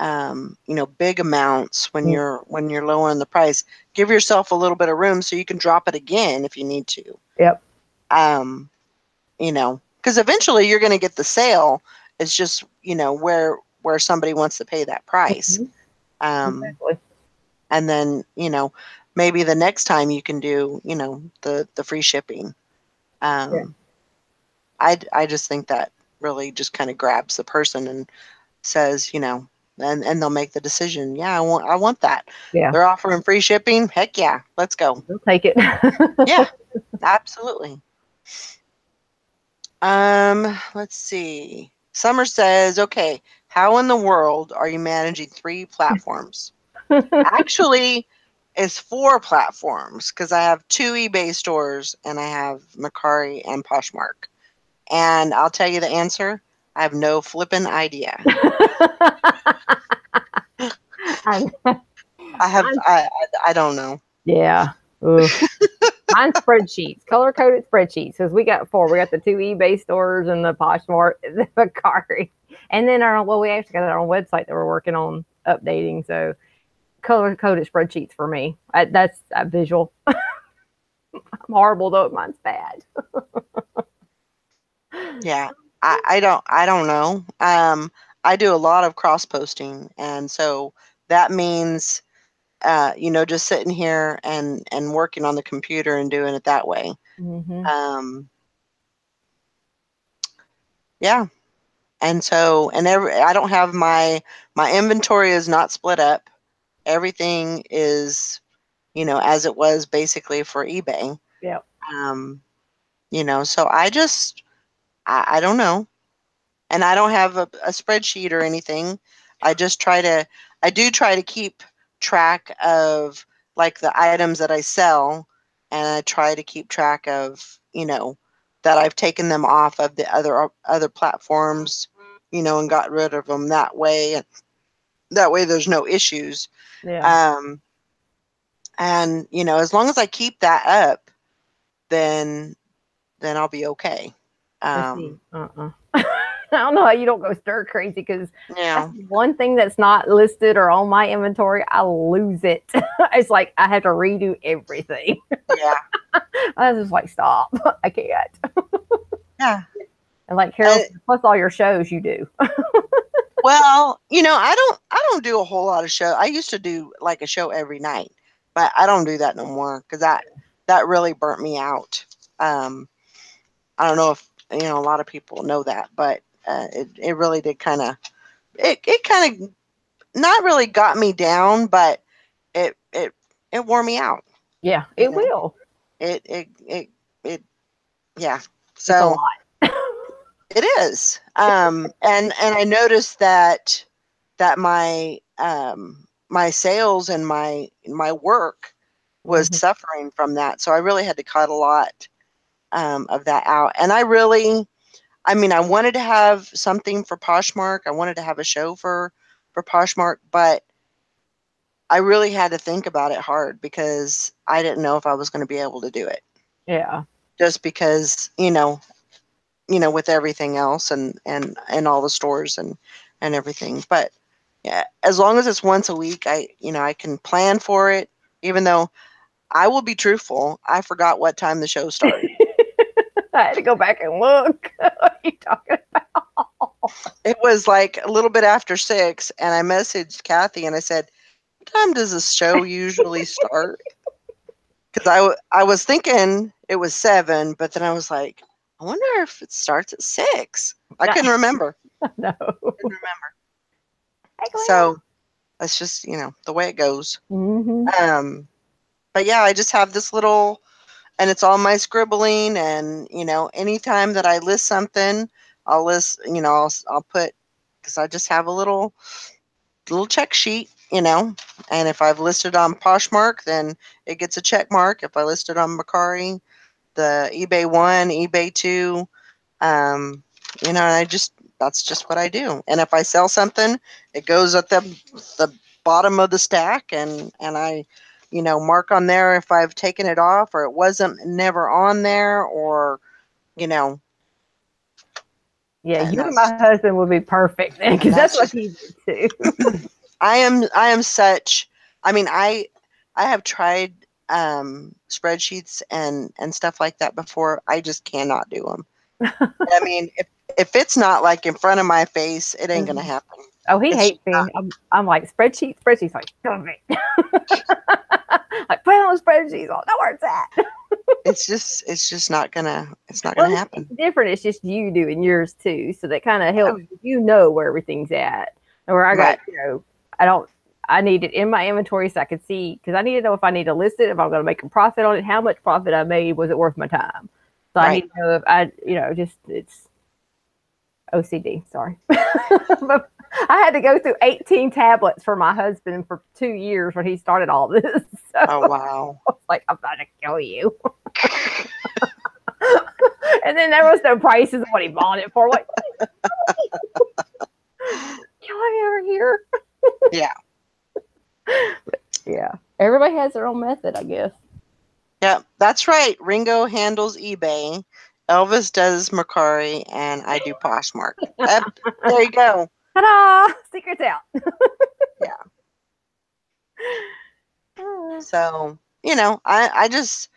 big amounts when you're lowering the price. Give yourself a little bit of room so you can drop it again if you need to. Yep. Because eventually you're going to get the sale. It's just where somebody wants to pay that price. Exactly. And then maybe the next time you can do the free shipping. I just think that really just kind of grabs the person and says, and they'll make the decision. Yeah, I want that. Yeah. They're offering free shipping. Heck yeah, let's go. We'll take it. Yeah, absolutely. Let's see. Summer says, okay, how in the world are you managing 3 platforms? Actually, it's 4 platforms because I have 2 eBay stores and I have Mercari and Poshmark. And I'll tell you the answer. I have no flipping idea. I don't know. Yeah. Mine's spreadsheets, color coded spreadsheets. Because we got 4. We got the 2 eBay stores and the Poshmark, the Mercari, and then we actually got our own website that we're working on updating. So color coded spreadsheets for me. That's visual. I'm horrible though. Mine's bad. Yeah, I don't know. I do a lot of cross posting, and so that means just sitting here and working on the computer and doing it that way. Yeah, and so I don't have my inventory is not split up. Everything is as it was basically for eBay. Yeah. So I don't know. And I don't have a spreadsheet or anything. I do try to keep track of like the items that I sell, and I try to keep track of, that I've taken them off of the other platforms, and got rid of them that way. And that way there's no issues. Yeah. And, as long as I keep that up, then I'll be okay. I don't know how you don't go stir crazy, because Yeah. that's one thing that's not listed or on my inventory. I lose it. It's like I have to redo everything. Yeah. I was just like, stop. I can't. Yeah. And like Carol, plus all your shows you do. Well, I don't do a whole lot of show. I used to do like a show every night, but I don't do that no more because that really burnt me out. I don't know if a lot of people know that, but it really did kind of not really got me down, but it wore me out. Yeah, it will. It yeah. So it is. And I noticed that my my sales and my work was suffering from that. So I really had to cut a lot of that out. And I I mean, I wanted to have something for Poshmark. I wanted to have a show for Poshmark, but I really had to think about it hard because I didn't know if I was going to be able to do it. Yeah. Just because, with everything else and all the stores and everything. But yeah, as long as it's once a week, I can plan for it, even though I will be truthful, I forgot what time the show started. I had to go back and look. What are you talking about? It was like a little bit after 6, and I messaged Kathy and I said, "What time does the show usually start?" Because I was thinking it was 7, but then I was like, I wonder if it starts at 6. I couldn't remember. No. Couldn't remember. So that's just the way it goes. Mm-hmm. But yeah, I just have this little, and it's all my scribbling, and anytime that I list something, I'll list, I'll put, because I just have a little check sheet, and if I've listed on Poshmark, then it gets a check mark. If I listed on Mercari, the eBay 1, eBay 2, and that's just what I do. And if I sell something, it goes at the bottom of the stack, and I mark on there if I've taken it off or it wasn't never on there, or you know Yeah, and you and my husband would be perfect then, because that's what he did too. I am such. I mean, I have tried spreadsheets and stuff like that before. I just cannot do them. I mean, if it's not like in front of my face, it ain't gonna happen. Oh, he It's hates me. I'm like spreadsheets. Like, stop it. Like, put on the spreadsheets. Oh, where's that? it's just not gonna happen. It's different. It's just you doing yours too, so that kind of helps where everything's at. And where I got, I need it in my inventory so I can see, because I need to know if I need to list it, if I'm going to make a profit on it, how much profit I made, was it worth my time? So I need to know if it's OCD. Sorry. But I had to go through 18 tablets for my husband for 2 years when he started all this. So oh, wow. I was like, I'm about to kill you. And then there was no prices of what he bought it for. Like, kill me over here. Yeah. But yeah. Everybody has their own method, I guess. Yeah, that's right. Ringo handles eBay. Elvis does Mercari, and I do Poshmark. There you go. Ta-da! Secrets out. Yeah. So, I just,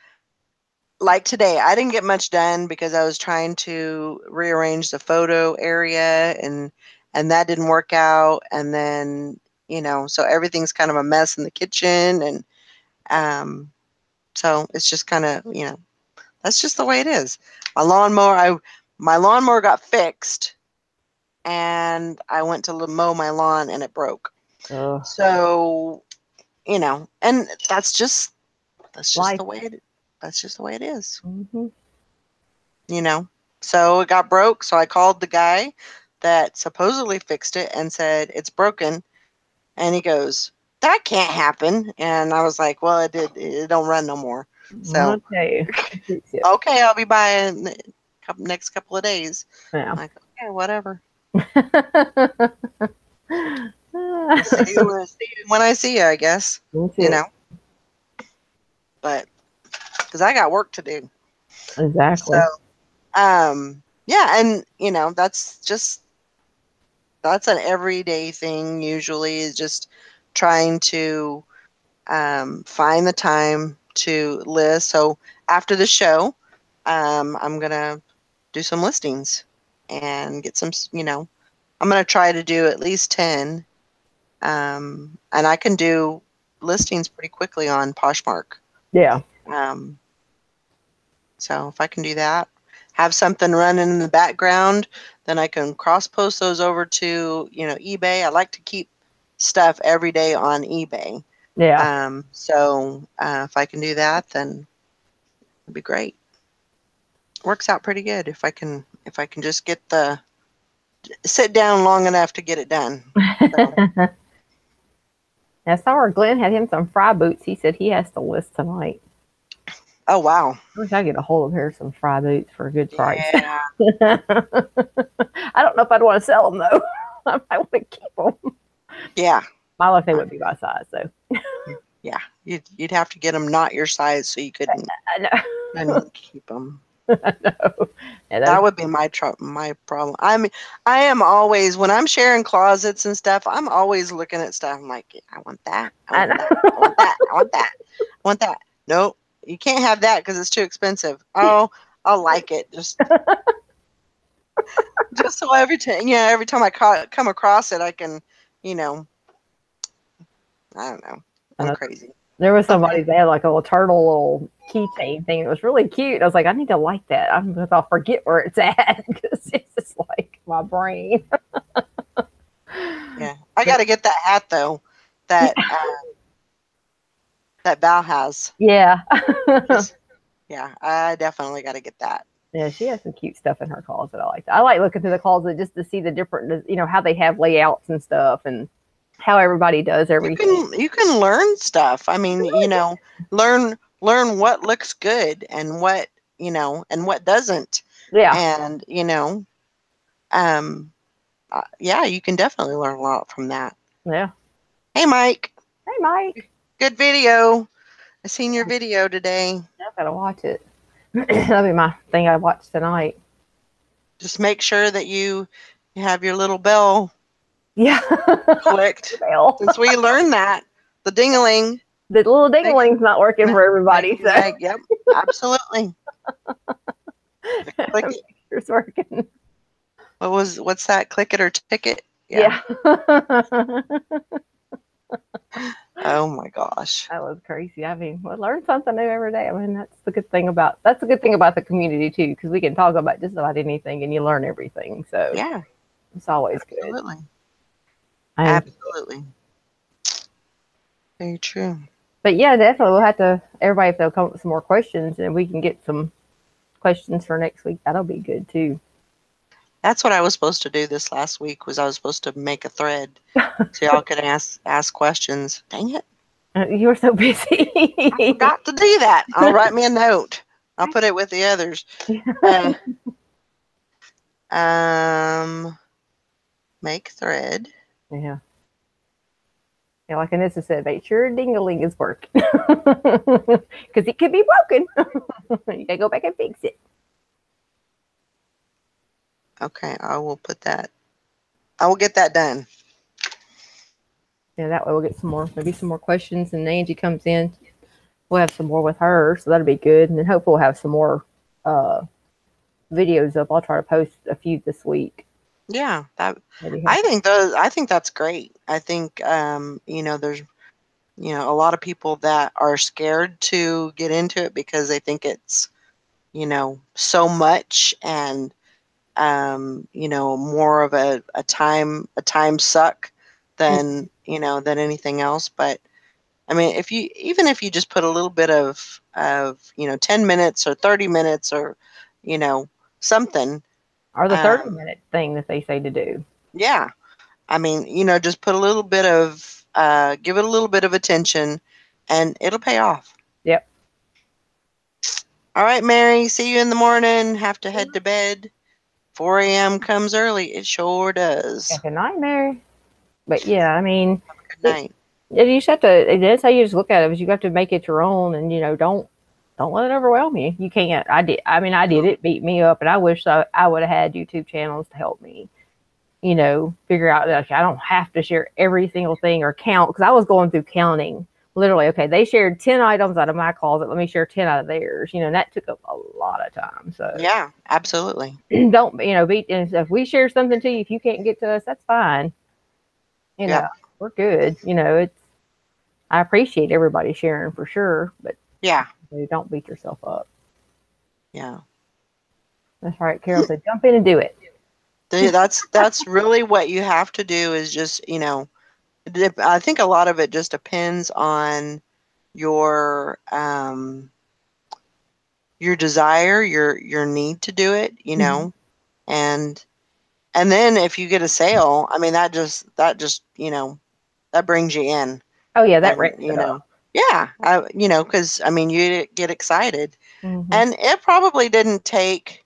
like today, I didn't get much done because I was trying to rearrange the photo area, and that didn't work out. And then, so everything's kind of a mess in the kitchen, and so it's just kind of, that's just the way it is. My lawnmower got fixed, and I went to mow my lawn and it broke. So, and that's just the way it. That's just the way it is. Mm-hmm. So it got broke. So I called the guy that supposedly fixed it and said it's broken, and he goes, "That can't happen." And I was like, "Well, it did. It don't run no more." So okay, I'll be buying next couple of days. Yeah. I'm like, okay, whatever. see you when I see you, I guess. But because I got work to do. Exactly. So, yeah, and that's an everyday thing. Usually, is just trying to find the time to list. So after the show, I'm gonna do some listings and get some. I'm gonna try to do at least 10. And I can do listings pretty quickly on Poshmark. Yeah. So if I can do that, have something running in the background, then I can cross post those over to, eBay. I like to keep stuff every day on eBay. Yeah. So if I can do that, then it'd be great. Works out pretty good if I can just sit down long enough to get it done. So. I saw where Glenn had him some fry boots. He said he has to list tonight. Oh, wow. I wish I get a hold of here some fry boots for a good price. Yeah. I don't know if I'd want to sell them though. I might want to keep them. Yeah. My luck, they wouldn't be my size, so. Yeah. You'd have to get them not your size so you couldn't I know. keep them. I know. Yeah, That would be my problem. I am always, when I'm sharing closets and stuff, I'm always looking at stuff. I'm like, I want that. I I want know. that. I want that. I want that. I want that. Nope, you can't have that because it's too expensive. Oh, I'll like it. Just so every time I come across it, I can, you know, I don't know. I I'm know. crazy. There was Okay. somebody, they had like a little turtle little keychain thing. It was really cute. I was like, I need to like that. I'm because I'll forget where it's at because it's just like my brain. Yeah, I got to get that hat though. That that Val has. Yeah. Yeah, I definitely got to get that. Yeah, she has some cute stuff in her closet. I like that. I like looking through the closet just to see the different, how they have layouts and stuff and how everybody does everything. You can learn stuff. I mean, learn what looks good and what doesn't. Yeah. And, yeah, you can definitely learn a lot from that. Yeah. Hey, Mike. Hey, Mike. Good video. I seen your video today. I gotta watch it. That'll be my thing I watch tonight. Just make sure that you have your little bell Yeah. clicked. Since we learned that, the ding-a-ling. The little ding-a-ling's not working for everybody. So. Yep, absolutely. Click it. It's working. What's that? Click it or ticket? Yeah. Oh my gosh. That was crazy. I mean, we learn something new every day. I mean, that's the good thing about the community too, because we can talk about just about anything and you learn everything. So yeah, it's always absolutely. good. Absolutely. Very true. But yeah, definitely we'll have to everybody if they'll come up with some more questions and we can get some questions for next week. That'll be good too. That's what I was supposed to do this last week. I was supposed to make a thread so y'all could ask questions. Dang it! You were so busy. I forgot to do that. I'll write me a note. I'll put it with the others. Make thread. Yeah. Yeah, like Anissa said, make sure ding-a-ling is working because it could be broken. You gotta go back and fix it. Okay, I will put that. I will get that done. Yeah, that way we'll get maybe some more questions. And Angie comes in, we'll have some more with her, so that'll be good. And then hopefully we'll have some more videos up. I'll try to post a few this week. Yeah, I think that's great. I think there's a lot of people that are scared to get into it because they think it's so much and more of a time suck than than anything else. But I mean, if you just put a little bit of 10 minutes or 30 minutes or something, or the 30-minute thing that they say to do. Yeah, I mean, just put a little bit of give it a little bit of attention and it'll pay off. Yep. All right, Mary, see you in the morning. Have to head to bed. 4 a.m. comes early. It sure does. Yeah, good night, Mary. But yeah, I mean, good night. You just have to. That's how you just look at it. Is you have to make it your own, and don't let it overwhelm you. You can't. I did. I mean, I did. It beat me up, and I wish I would have had YouTube channels to help me. Figure out that I don't have to share every single thing or count because I was going through counting. Literally, okay, they shared 10 items out of my closet. Let me share 10 out of theirs. And that took up a lot of time. So yeah, absolutely. Don't if we share something to you, if you can't get to us, that's fine. We're good. I appreciate everybody sharing for sure, but yeah, don't beat yourself up. Yeah, that's right. Carol said, jump in and do it. That's really what you have to do is just I think a lot of it just depends on your desire, your need to do it, and then if you get a sale, I mean that just that brings you in. Oh yeah, that ranks it up. Yeah, because I mean, you get excited, Mm-hmm. and it probably didn't take.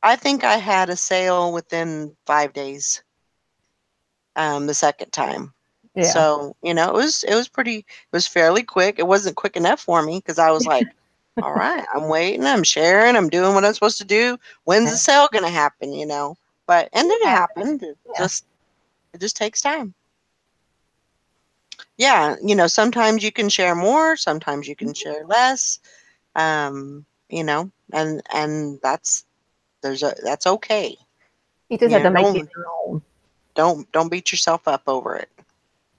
I think I had a sale within 5 days. The second time, Yeah. so it was pretty. It was fairly quick. It wasn't quick enough for me because I was like, all right, I'm waiting, I'm sharing, I'm doing what I'm supposed to do. When's the sale gonna happen? And then it happened. It Yeah. just takes time. Yeah, sometimes you can share more, sometimes you can share less. And that's okay. You just have to make it Don't your own. don't beat yourself up over it.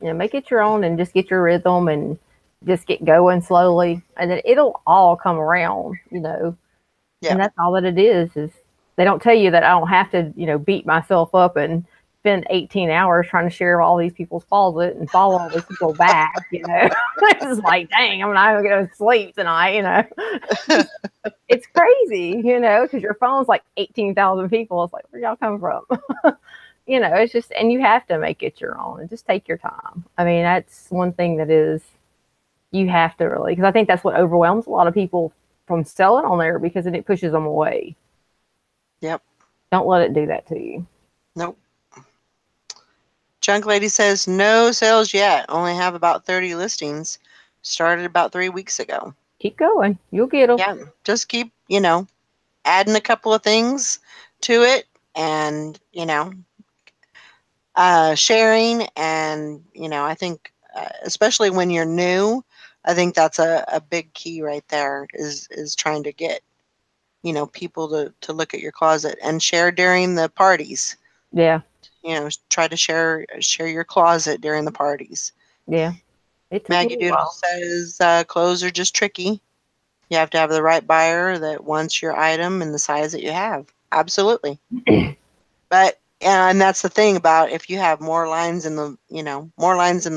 Make it your own and just get your rhythm and just get going slowly, and then it'll all come around. And Yeah. that's all that it is they don't tell you that I don't have to, beat myself up and spend 18 hours trying to share all these people's closet and follow all these people back. It's like, dang, I'm not even going to sleep tonight. It's crazy, because your phone's like 18,000 people. It's like, where y'all come from? It's just, and you have to make it your own and just take your time. I mean, that's one thing that is, you have to really, because I think that's what overwhelms a lot of people from selling on there, because then it pushes them away. Yep. Don't let it do that to you. Nope. Junk Lady says, no sales yet. Only have about 30 listings. Started about 3 weeks ago. Keep going. You'll get them. Yeah. Just keep, adding a couple of things to it and, sharing. And, I think, especially when you're new, I think that's a big key right there is trying to get, people to look at your closet and share during the parties. Yeah. Try to share your closet during the parties. Yeah. It took me Maggie a Doodle while. says clothes are just tricky. You have to have the right buyer that wants your item in the size that you have. Absolutely. But and that's the thing about if you have more lines in the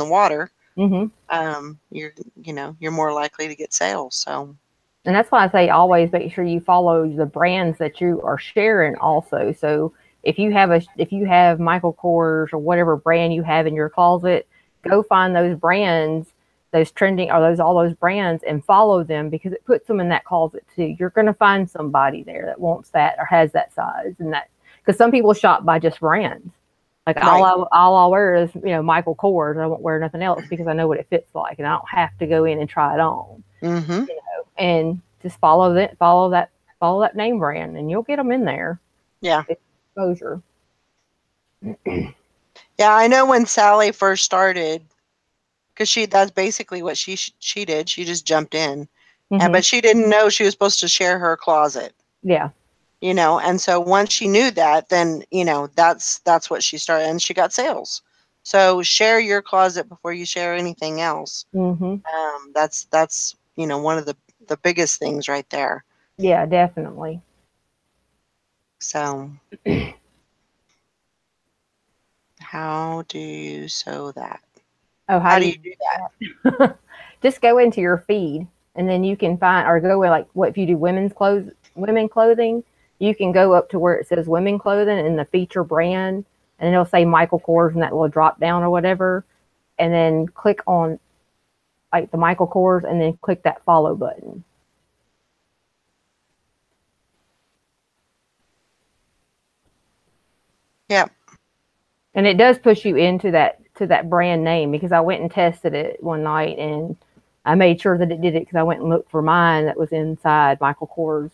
water, Mm-hmm. you're more likely to get sales. So And that's why I say always make sure you follow the brands that you are sharing also. So if you have Michael Kors or whatever brand you have in your closet, go find those brands, those trending or those all those brands and follow them, because it puts them in that closet too. You're going to find somebody there that wants that or has that size, and that, because some people shop by just brands. Like right. all I wear is Michael Kors. I won't wear nothing else because I know what it fits like, and I don't have to go in and try it on. Mm-hmm. And just follow that name brand, and you'll get them in there. Yeah. Exposure. Yeah, I know when Sally first started, because that's basically what she did. She just jumped in, Mm-hmm. but she didn't know she was supposed to share her closet. Yeah. And so once she knew that, then that's what she started, and she got sales. So share your closet before you share anything else. Mm-hmm. That's one of the biggest things right there. Yeah, definitely. So how do you sew that? Oh, how How do do you you do do that? Just go into your feed, and then you can find, or go with, like, what if you do women clothing, you can go up to where it says women clothing and the feature brand, and it'll say Michael Kors in that little drop down or whatever, and then click on like the Michael Kors, and then click that follow button. that? And it does push you into that brand name, because I went and tested it one night, and I made sure that it did it, because I went and looked for mine that was inside Michael Kors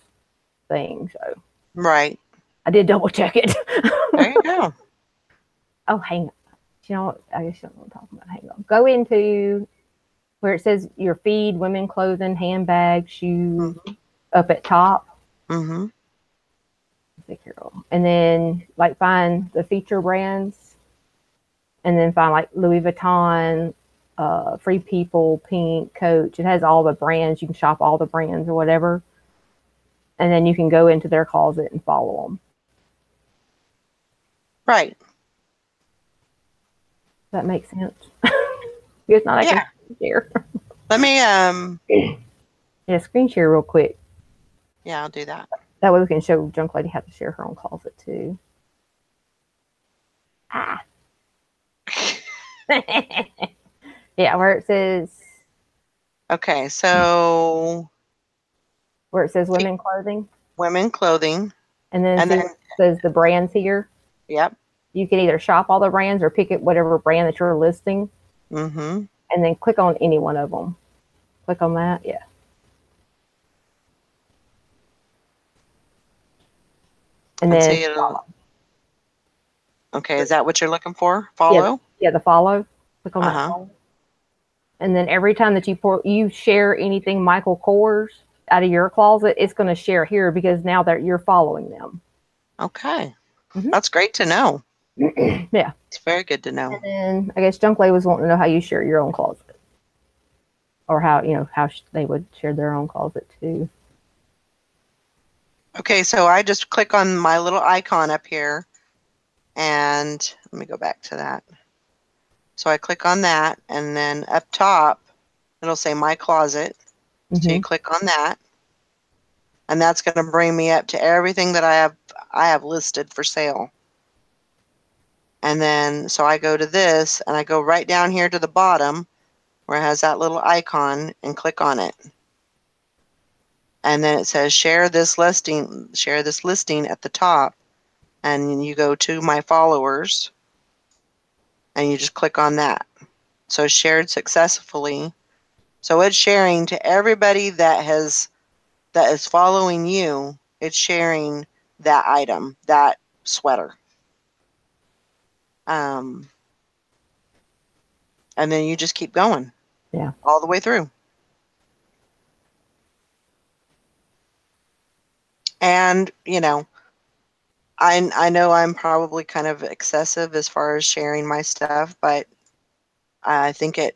thing. So Right. I did double check it. There you go. Oh, hang on. You know what? I guess you don't know what I'm talking about. Hang on. Go into where it says your feed, women clothing, handbags, shoes, Mm-hmm. up at top. Mm-hmm. And then, like, find the feature brands, and then find like Louis Vuitton, Free People, Pink, Coach. It has all the brands. You can shop all the brands or whatever, and then you can go into their closet and follow them. Right. Does that make sense? If not, I can Yeah. share. Let me Yeah, screen share real quick. Yeah, I'll do that. That way we can show Junk Lady how to share her own closet too. Ah. Yeah, where it says Okay, so where it says women clothing. Women clothing. And then see where it says the brands here. Yep. You can either shop all the brands or pick it whatever brand that you're listing. Mm-hmm. And then click on any one of them. Click on that. Yeah. And then follow. Okay, is that what you're looking for? Follow? Yeah, the follow. Click on that follow. And then every time that you share anything Michael Kors out of your closet, it's going to share here because now that you're following them. Okay. That's great to know. Yeah. It's very good to know. And then I guess Junkley was wanting to know how you share your own closet. Or how, how they would share their own closet too. Okay, so I just click on my little icon up here, and let me go back to that. So I click on that, and then up top, it'll say My Closet. So you click on that, and that's going to bring me up to everything that I have listed for sale. And then, so I go to this, and I go right down here to the bottom, where it has that little icon, and click on it. And then it says share this listing at the top, and you go to my followers, and you just click on that. So shared successfully. So it's sharing to everybody that is following you. It's sharing that item, that sweater. And then you just keep going. Yeah. All the way through. And, I know I'm probably kind of excessive as far as sharing my stuff, but I think it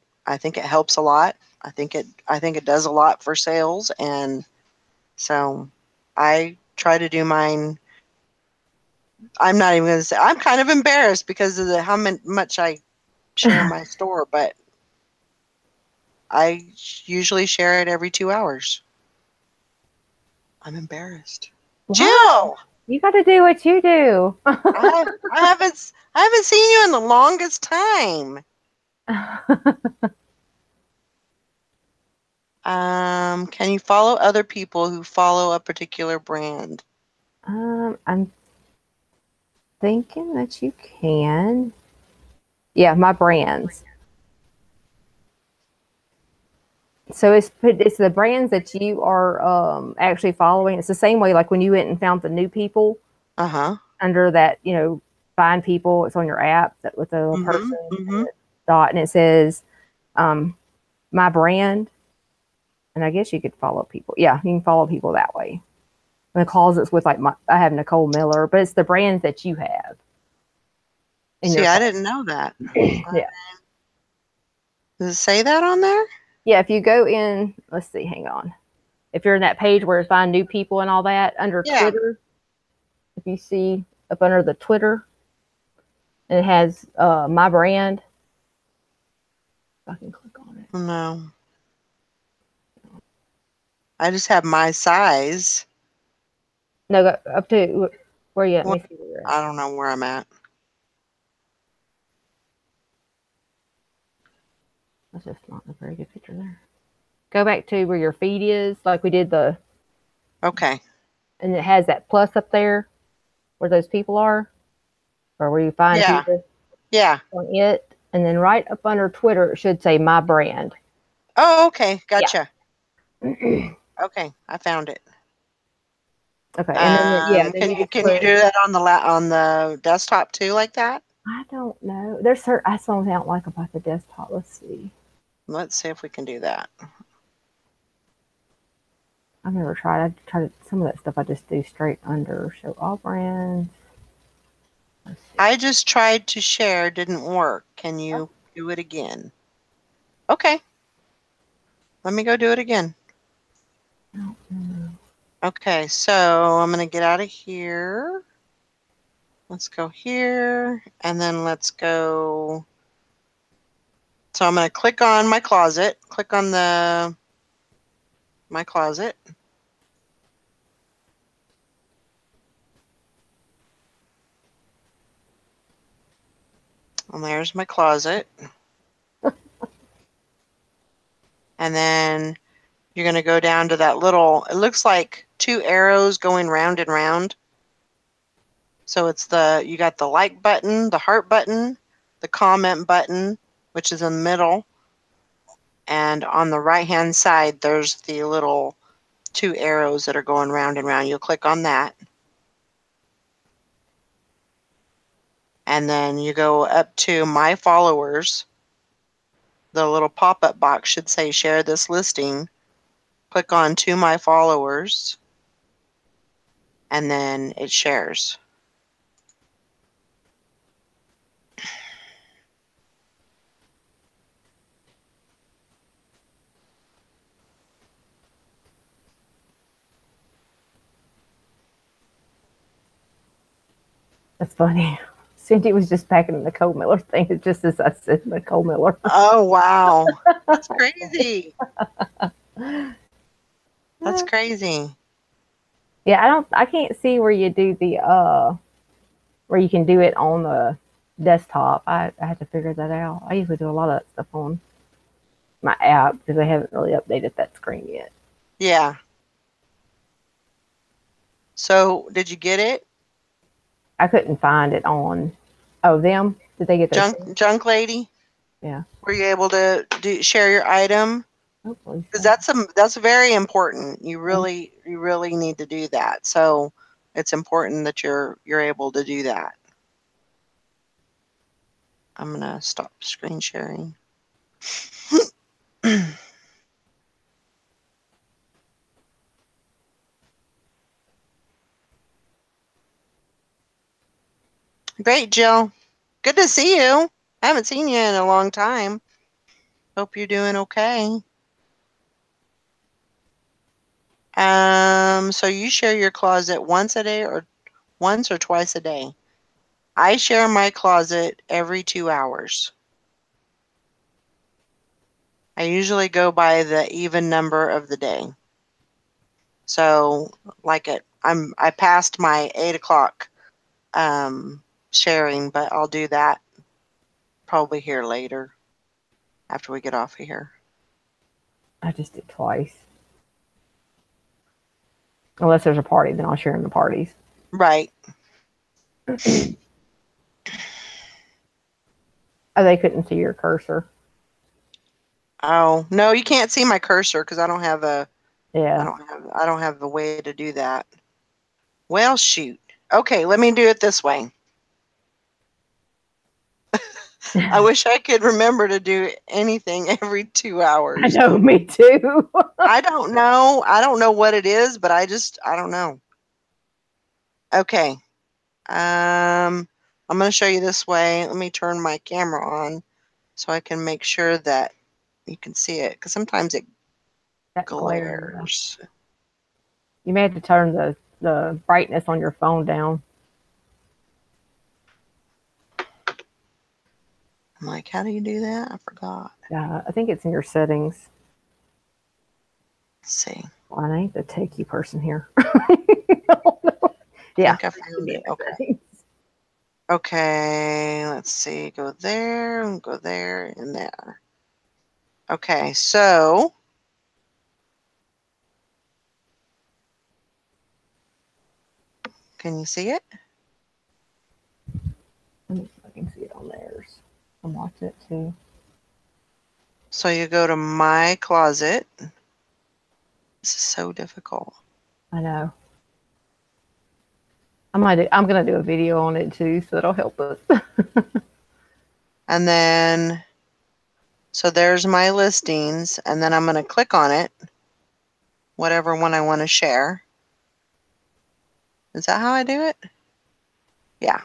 helps a lot. I think it does a lot for sales, and so I try to do mine. I'm not even going to say, I'm kind of embarrassed because of how much I share my store, but I usually share it every 2 hours. I'm embarrassed. Wow. Jill, you got to do what you do. I haven't seen you in the longest time. Can you follow other people who follow a particular brand? I'm thinking that you can. Yeah, my brands. So it's the brands that you are actually following. It's the same way like when you went and found the new people. Under that, find people, it's on your app that with a person and dot, and it says my brand. And I guess you could follow people. Yeah, you can follow people that way. And the closets with I have Nicole Miller, but it's the brands that you have. See, I didn't know that. Yeah. Does it say that on there? Yeah, if you go in, let's see, hang on. If you're in that page where you find new people and all that, under Twitter, if you see up under the Twitter, and it has my brand. I can click on it. No. I just have my size. No, go up to where you at? Let me see where you're at. I don't know where I'm at. That's just not a very good picture there. Go back to where your feed is, like we did the. Okay. And it has that plus up there, where those people are, or where you find people. Yeah. On it, and then right up under Twitter, it should say my brand. Oh, okay, gotcha. Yeah. Okay, I found it. Okay, and then can you do that on the desktop too, like that? I don't know. There's certain I don't like about the desktop. Let's see. Let's see if we can do that. I've never tried. I tried some of that stuff. I just do straight under show all brands. I just tried to share, didn't work. Can you do it again? Okay. Let me go do it again. Okay, so I'm going to get out of here. Let's go here, and then let's go. So I'm going to click on my closet, click on my closet. And there's my closet. And then you're going to go down to that little, it looks like 2 arrows going round and round. So it's you got the like button, the heart button, the comment button, which is in the middle. And on the right-hand side, there's the little 2 arrows that are going round and round. You'll click on that. And then you go up to My Followers. The little pop-up box should say Share this listing. Click on To My Followers. And then it shares. That's funny. Cindy was just packing the coal miller thing. It's just as I said, the coal miller. Oh, wow. That's crazy. That's crazy. Yeah, I can't see where you do the where you can do it on the desktop. I had to figure that out. I usually do a lot of that stuff on my app because I haven't really updated that screen yet. Yeah. So, did you get it? I couldn't find it on. Oh, them? Did they get their Junk Lady? Yeah. Were you able to share your item? Because that's very important. You really need to do that. So it's important that you're able to do that. I'm gonna stop screen sharing. Great, Jill. Good to see you. I haven't seen you in a long time. Hope you're doing okay. So you share your closet once a day or once or twice a day? I share my closet every 2 hours. I usually go by the even number of the day. So like I passed my 8 o'clock sharing, but I'll do that probably here later after we get off of here. I just did twice. Unless there's a party, then I'll share in the parties. Right. Oh, they couldn't see your cursor. Oh, no, you can't see my cursor because I don't have a Yeah. I don't have a way to do that. Well, shoot. Okay, let me do it this way. I wish I could remember to do anything every 2 hours. I know, me too. I don't know. I don't know what it is, but I don't know. Okay. I'm going to show you this way. Let me turn my camera on so I can make sure that you can see it because sometimes it glares. You may have to turn the brightness on your phone down. I'm like, how do you do that? I forgot. Yeah, I think it's in your settings. Let's see. Well, I ain't the techie person here. Yeah. I found it. Okay. Okay, let's see. Go there, and go there, and there. Okay, so can you see it? Let me see if I can see it on theirs. I'm watching it too. So you go to My Closet. This is so difficult. I know. I'm gonna do a video on it too, so it'll help us. And then, so there's my listings, and then I'm gonna click on it, whatever one I want to share. Is that how I do it? Yeah.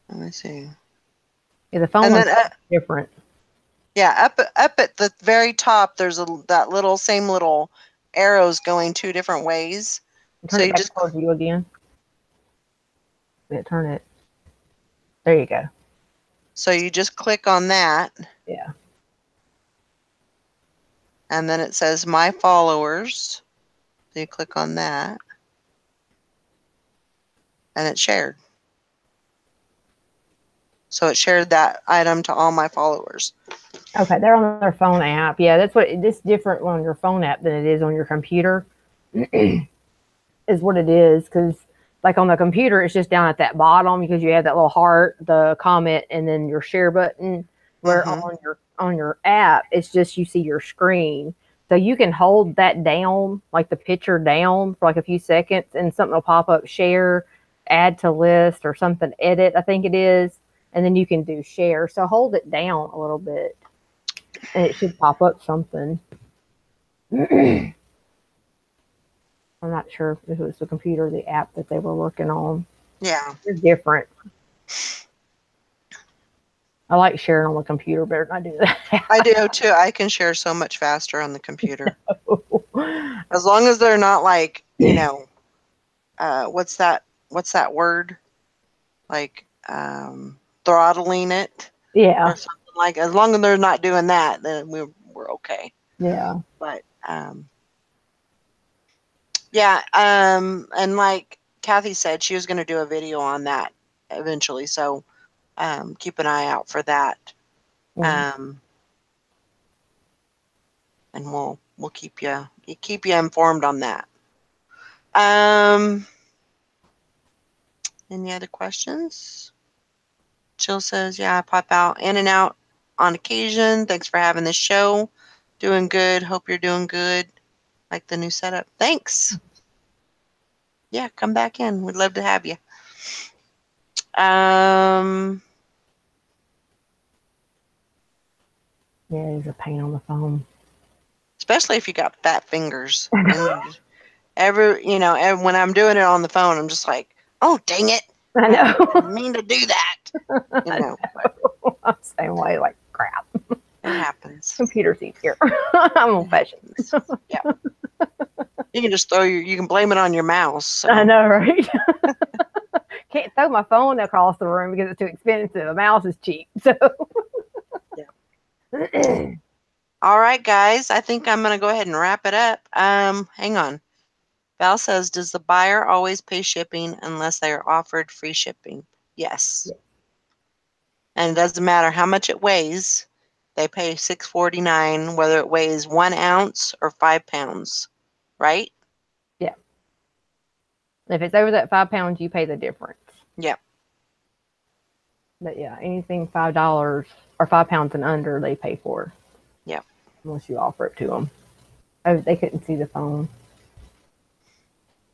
Let me see. Yeah, the phone one's different. Yeah, up at the very top, there's that little same little arrows going 2 different ways. Turn it back towards you again. Yeah, turn it. There you go. So you just click on that. Yeah. And then it says My Followers. So you click on that. And it's shared. So it shared that item to all my followers. Okay, they're on their phone app. Yeah, that's what it's different on your phone app than it is on your computer. Is what it is, because like on the computer, it's just down at that bottom because you have that little heart, the comment, and then your share button. Where on your app, it's just you see your screen. So you can hold that down, like the picture down for like a few seconds, and something will pop up, share, add to list, or something, edit, I think it is. And then you can do share. So hold it down a little bit, and it should pop up something. I'm not sure if it was the computer or the app that they were working on. Yeah. They're different. I like sharing on the computer better than I do that. I do too. I can share so much faster on the computer. As long as they're not like, what's that word? Like throttling it. Yeah. Or something like, as long as they're not doing that, then we're okay. Yeah. But yeah, and like Kathy said, she was going to do a video on that eventually, so keep an eye out for that. And we'll keep you informed on that. Any other questions? Jill says, yeah, I pop out in and out on occasion. Thanks for having this show. Doing good. Hope you're doing good. Like the new setup. Thanks. Yeah, come back in. We'd love to have you. Yeah, it's a pain on the phone. Especially if you got fat fingers. when I'm doing it on the phone, I'm just like, oh, dang it. I know. I didn't mean to do that. I'm the same way, like crap. It happens. Computer's easier. I'm old fashioned. Yeah. You can just you can blame it on your mouse. So. I know, right? Can't throw my phone across the room because it's too expensive. A mouse is cheap. So yeah. All right, guys. I think I'm gonna go ahead and wrap it up. Hang on. Val says, does the buyer always pay shipping unless they are offered free shipping? Yes. And it doesn't matter how much it weighs. They pay $6.49 whether it weighs 1 ounce or 5 pounds. Right? Yeah. If it's over that 5 pounds, you pay the difference. Yep. But yeah, anything $5 or 5 pounds and under, they pay for. Yep. Unless you offer it to them. Oh, they couldn't see the phone.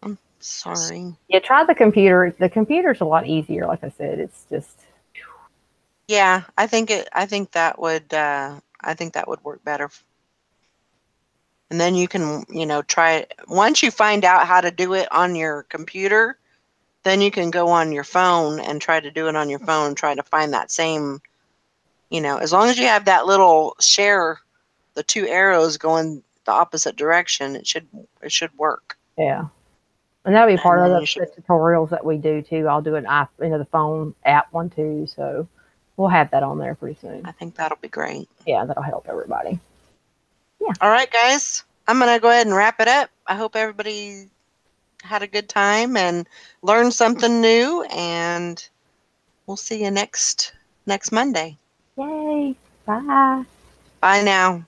I'm sorry. Yeah, try the computer. The computer's a lot easier. Like I said, it's just. Yeah, I think that would work better. And then you can, try it. Once you find out how to do it on your computer, then you can go on your phone and try to do it on your phone, try to find that same, as long as you have that little share, the 2 arrows going the opposite direction, it should work. Yeah. And that'll be part of the tutorials that we do too. I'll do the phone app one too. So we'll have that on there pretty soon. I think that'll be great. Yeah, that'll help everybody. Yeah. All right, guys. I'm going to go ahead and wrap it up. I hope everybody had a good time and learned something new, and we'll see you next Monday. Yay. Bye. Bye now.